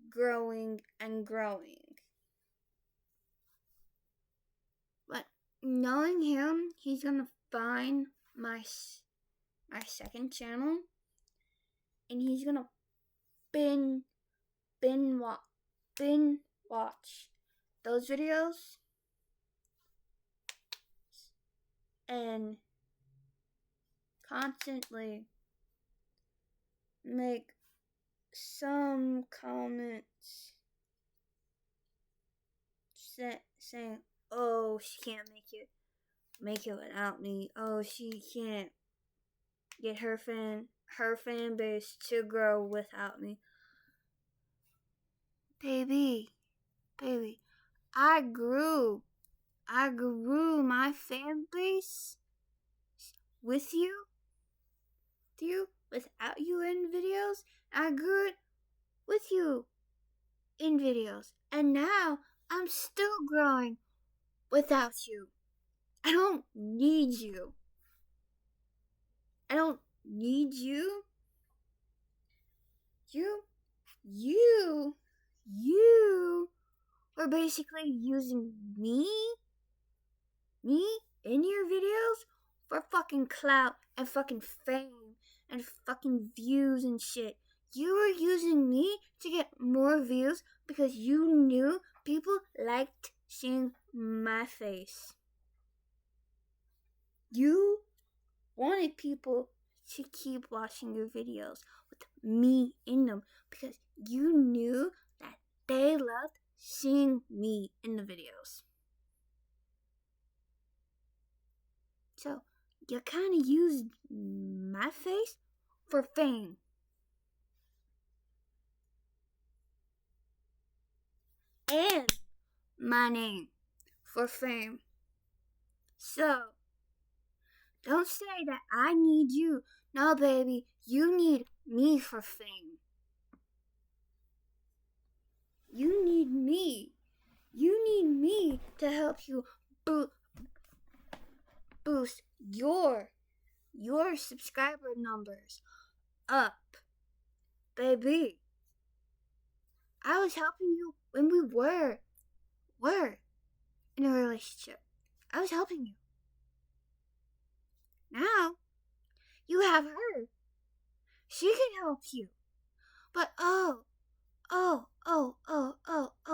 growing and growing." But knowing him, he's gonna find my second channel, and he's gonna bin watch those videos and constantly make some comments saying, "Oh, she can't make it without me. Oh, she can't get her fan base to grow without me." Baby, I grew my fan base with you, without you in videos. I grew it with you in videos, and now I'm still growing without you. I don't need you. You were basically using me me in your videos for fucking clout and fucking fame and fucking views and shit. You were using me to get more views because you knew people liked seeing my face. You wanted people to keep watching your videos with me in them because you knew that they loved seeing me in the videos. So you kind of used my face for fame. And my name for fame. So don't say that I need you. No, baby, you need me for fame. You need me. You need me to help you boost your subscriber numbers up, baby. I was helping you when we were in a relationship. I was helping you. Now you have her. She can help you. But oh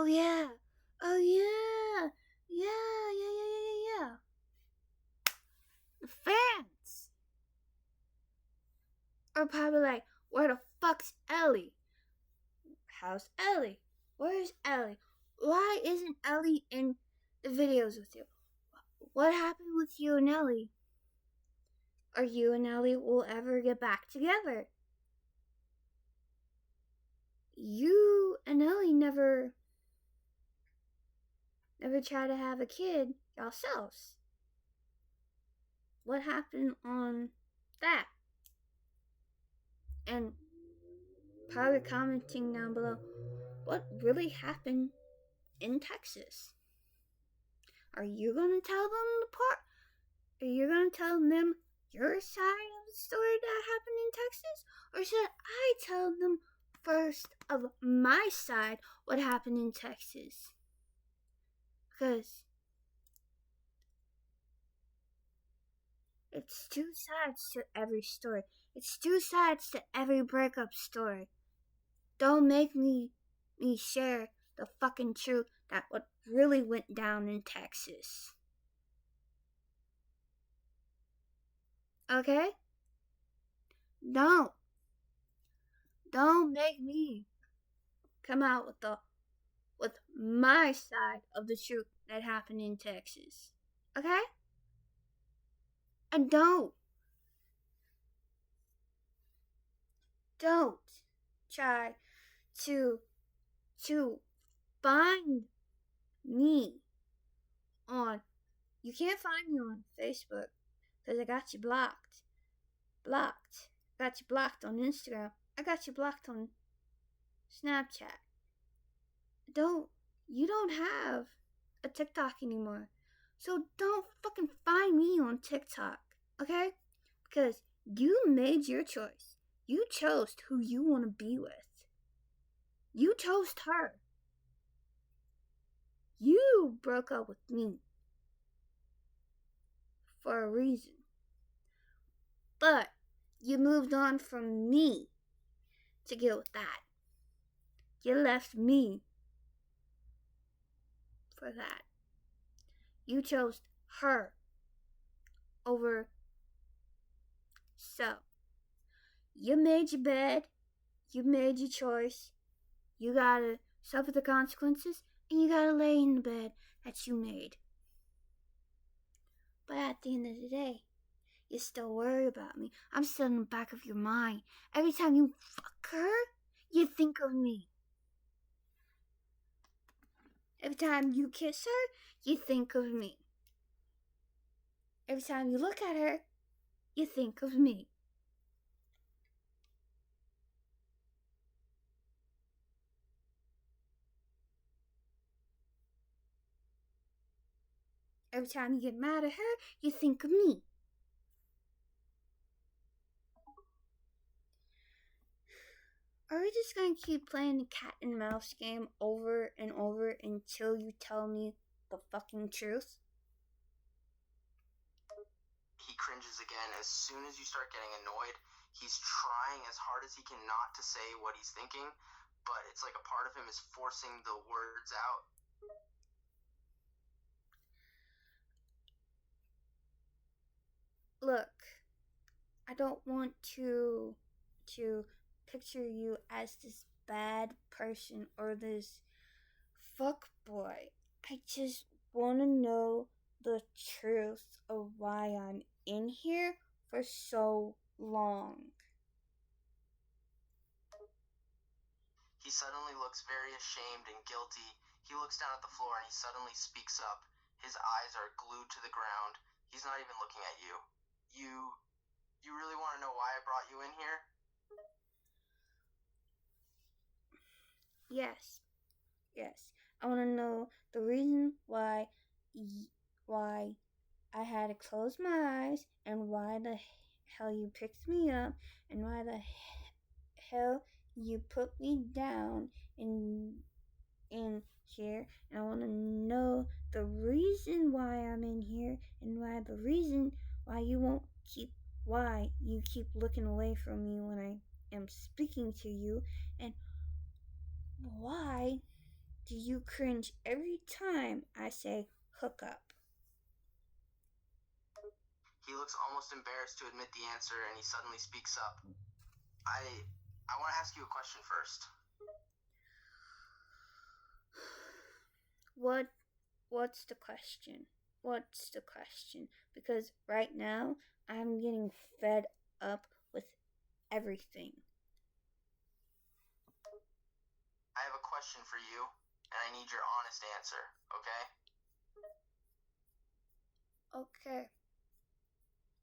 yeah. Oh yeah. Yeah. The fans are probably like, where the fuck's Ellie? How's Ellie? Where's Ellie? Why isn't Ellie in the videos with you? What happened with you and Ellie? Are you and Ellie will ever get back together? You and Ellie never try to have a kid yourselves. What happened on that? And probably commenting down below, what really happened in Texas? Are you gonna tell them the part? Are you gonna tell them your side of the story that happened in Texas? Or should I tell them first of my side what happened in Texas? Because it's two sides to every story. It's two sides to every breakup story. Don't make me share the fucking truth that what really went down in Texas. Okay? Don't make me come out with my side of the truth that happened in Texas. Okay? And don't try to find me on, you can't find me on Facebook because I got you blocked. Got you blocked on Instagram. I got you blocked on Snapchat. You don't have a TikTok anymore. So don't fucking find me on TikTok, okay? Because you made your choice. You chose who you want to be with. You chose her. You broke up with me for a reason. But you moved on from me to get with that. You left me for that. You chose her over. So, you made your bed. You made your choice. You gotta suffer the consequences, and you gotta lay in the bed that you made. But at the end of the day, you still worry about me. I'm still in the back of your mind. Every time you fuck her, you think of me. Every time you kiss her, you think of me. Every time you look at her, you think of me. Every time you get mad at her, you think of me. Are we just gonna keep playing the cat and mouse game over and over until you tell me the fucking truth? he cringes again. As soon as you start getting annoyed, he's trying as hard as he can not to say what he's thinking, but it's like a part of him is forcing the words out. Look, I don't want to picture you as this bad person or this fuck boy. I just want to know the truth of why I'm in here for so long. He suddenly looks very ashamed and guilty. He looks down at the floor and he suddenly speaks up. His eyes are glued to the ground. He's not even looking at you. You really want to know why I brought you in here? Yes. I want to know the reason why I had to close my eyes and why the hell you picked me up and why the hell you put me down in here, and I want to know the reason why I'm in here and why the reason why you keep looking away from me when I am speaking to you, and why do you cringe every time I say hook up? He looks almost embarrassed to admit the answer and he suddenly speaks up. I want to ask you a question first. What's the question? What's the question? Because right now I'm getting fed up with everything. I have a question for you, and I need your honest answer, okay? Okay.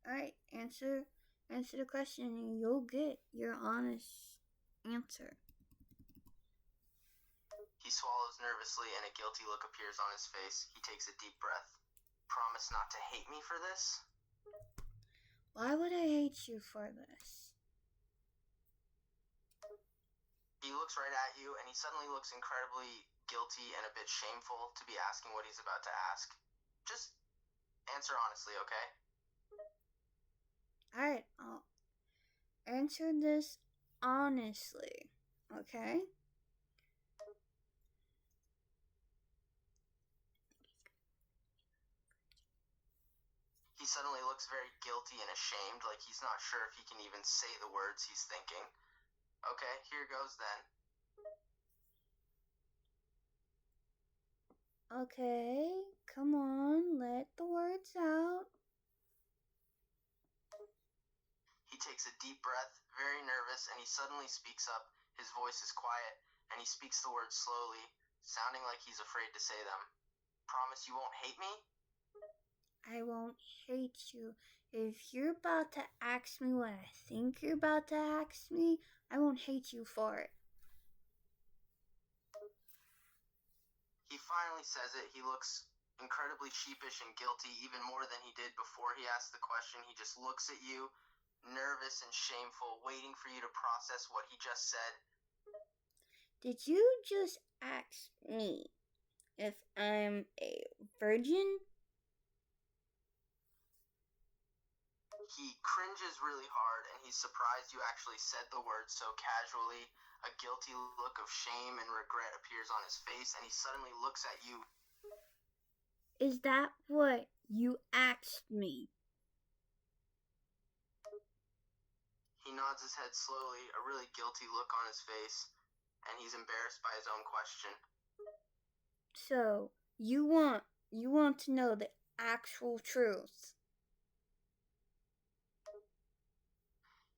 Alright, answer the question and you'll get your honest answer. He swallows nervously and a guilty look appears on his face. He takes a deep breath. Promise not to hate me for this? Why would I hate you for this? He looks right at you and he suddenly looks incredibly guilty and a bit shameful to be asking what he's about to ask. Just answer honestly, okay? Alright, I'll answer this honestly, okay? He suddenly looks very guilty and ashamed, like he's not sure if he can even say the words he's thinking. Okay, here goes then. Okay, come on, let the words out. He takes a deep breath, very nervous, and he suddenly speaks up. His voice is quiet, and he speaks the words slowly, sounding like he's afraid to say them. Promise you won't hate me? I won't hate you. If you're about to ask me what I think you're about to ask me, I won't hate you for it. He finally says it. He looks incredibly sheepish and guilty, even more than he did before he asked the question. He just looks at you, nervous and shameful, waiting for you to process what he just said. Did you just ask me if I'm a virgin? He cringes really hard and he's surprised you actually said the words so casually. A guilty look of shame and regret appears on his face and he suddenly looks at you. Is that what you asked me? He nods his head slowly, a really guilty look on his face, and he's embarrassed by his own question. So, you want to know the actual truth.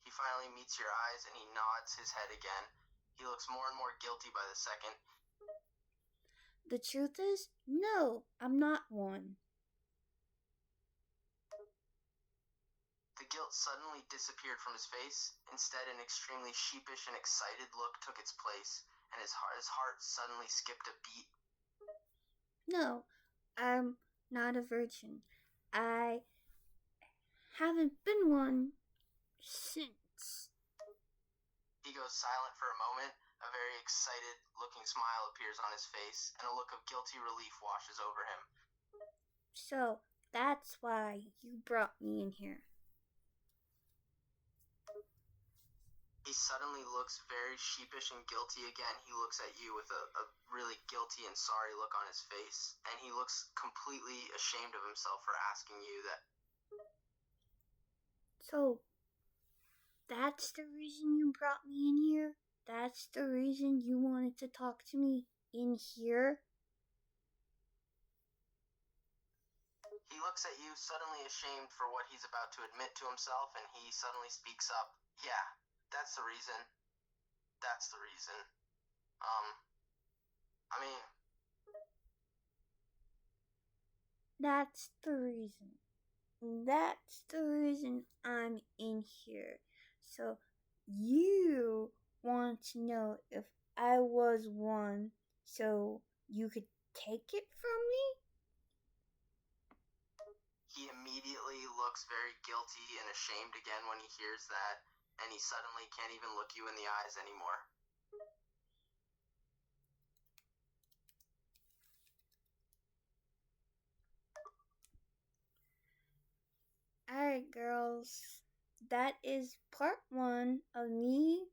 He finally meets your eyes and he nods his head again. He looks more and more guilty by the second. The truth is, no, I'm not one. The guilt suddenly disappeared from his face. Instead, an extremely sheepish and excited look took its place, and his heart suddenly skipped a beat. No, I'm not a virgin. I haven't been one since. He goes silent for a moment. A very excited looking smile appears on his face, and a look of guilty relief washes over him. So, That's why you brought me in here. He suddenly looks very sheepish and guilty again. He looks at you with a really guilty and sorry look on his face, and he looks completely ashamed of himself for asking you that. So, that's the reason you brought me in here? That's the reason you wanted to talk to me in here? He looks at you, suddenly ashamed for what he's about to admit to himself, and he suddenly speaks up. Yeah, that's the reason. That's the reason. I mean... That's the reason. That's the reason I'm in here. So, you want to know if I was one so you could take it from me? He immediately looks very guilty and ashamed again when he hears that, and he suddenly can't even look you in the eyes anymore. Alright, girls. That is part 1 of me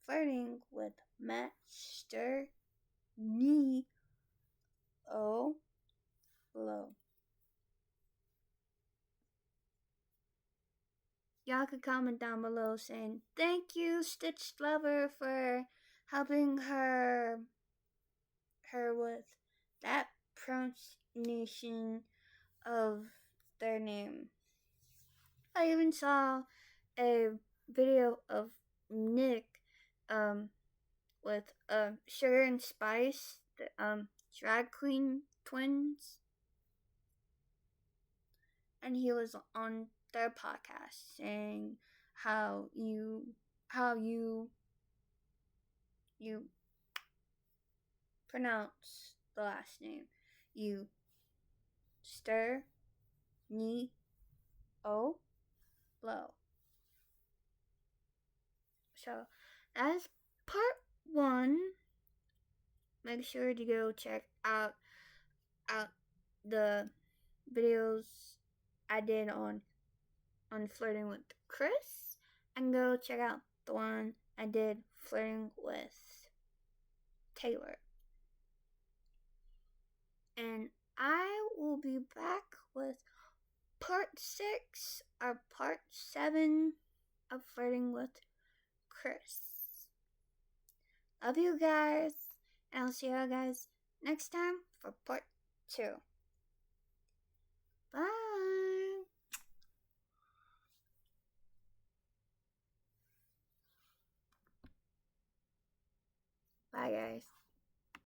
flirting with Matt Sturniolo. Y'all could comment down below saying, thank you, Stitch Lover, for helping her with that pronunciation of their name. I even saw a video of Nick with Sugar and Spice, the drag queen twins, and he was on their podcast saying how you pronounce the last name. You stir ni o low. So that's part 1. Make sure to go check out the videos I did on flirting with Chris, and go check out the one I did flirting with Taylor. And I will be back with part 6 or part 7 of flirting with Chris. Love you guys, and I'll see you guys next time for part 2. Bye. Bye, guys.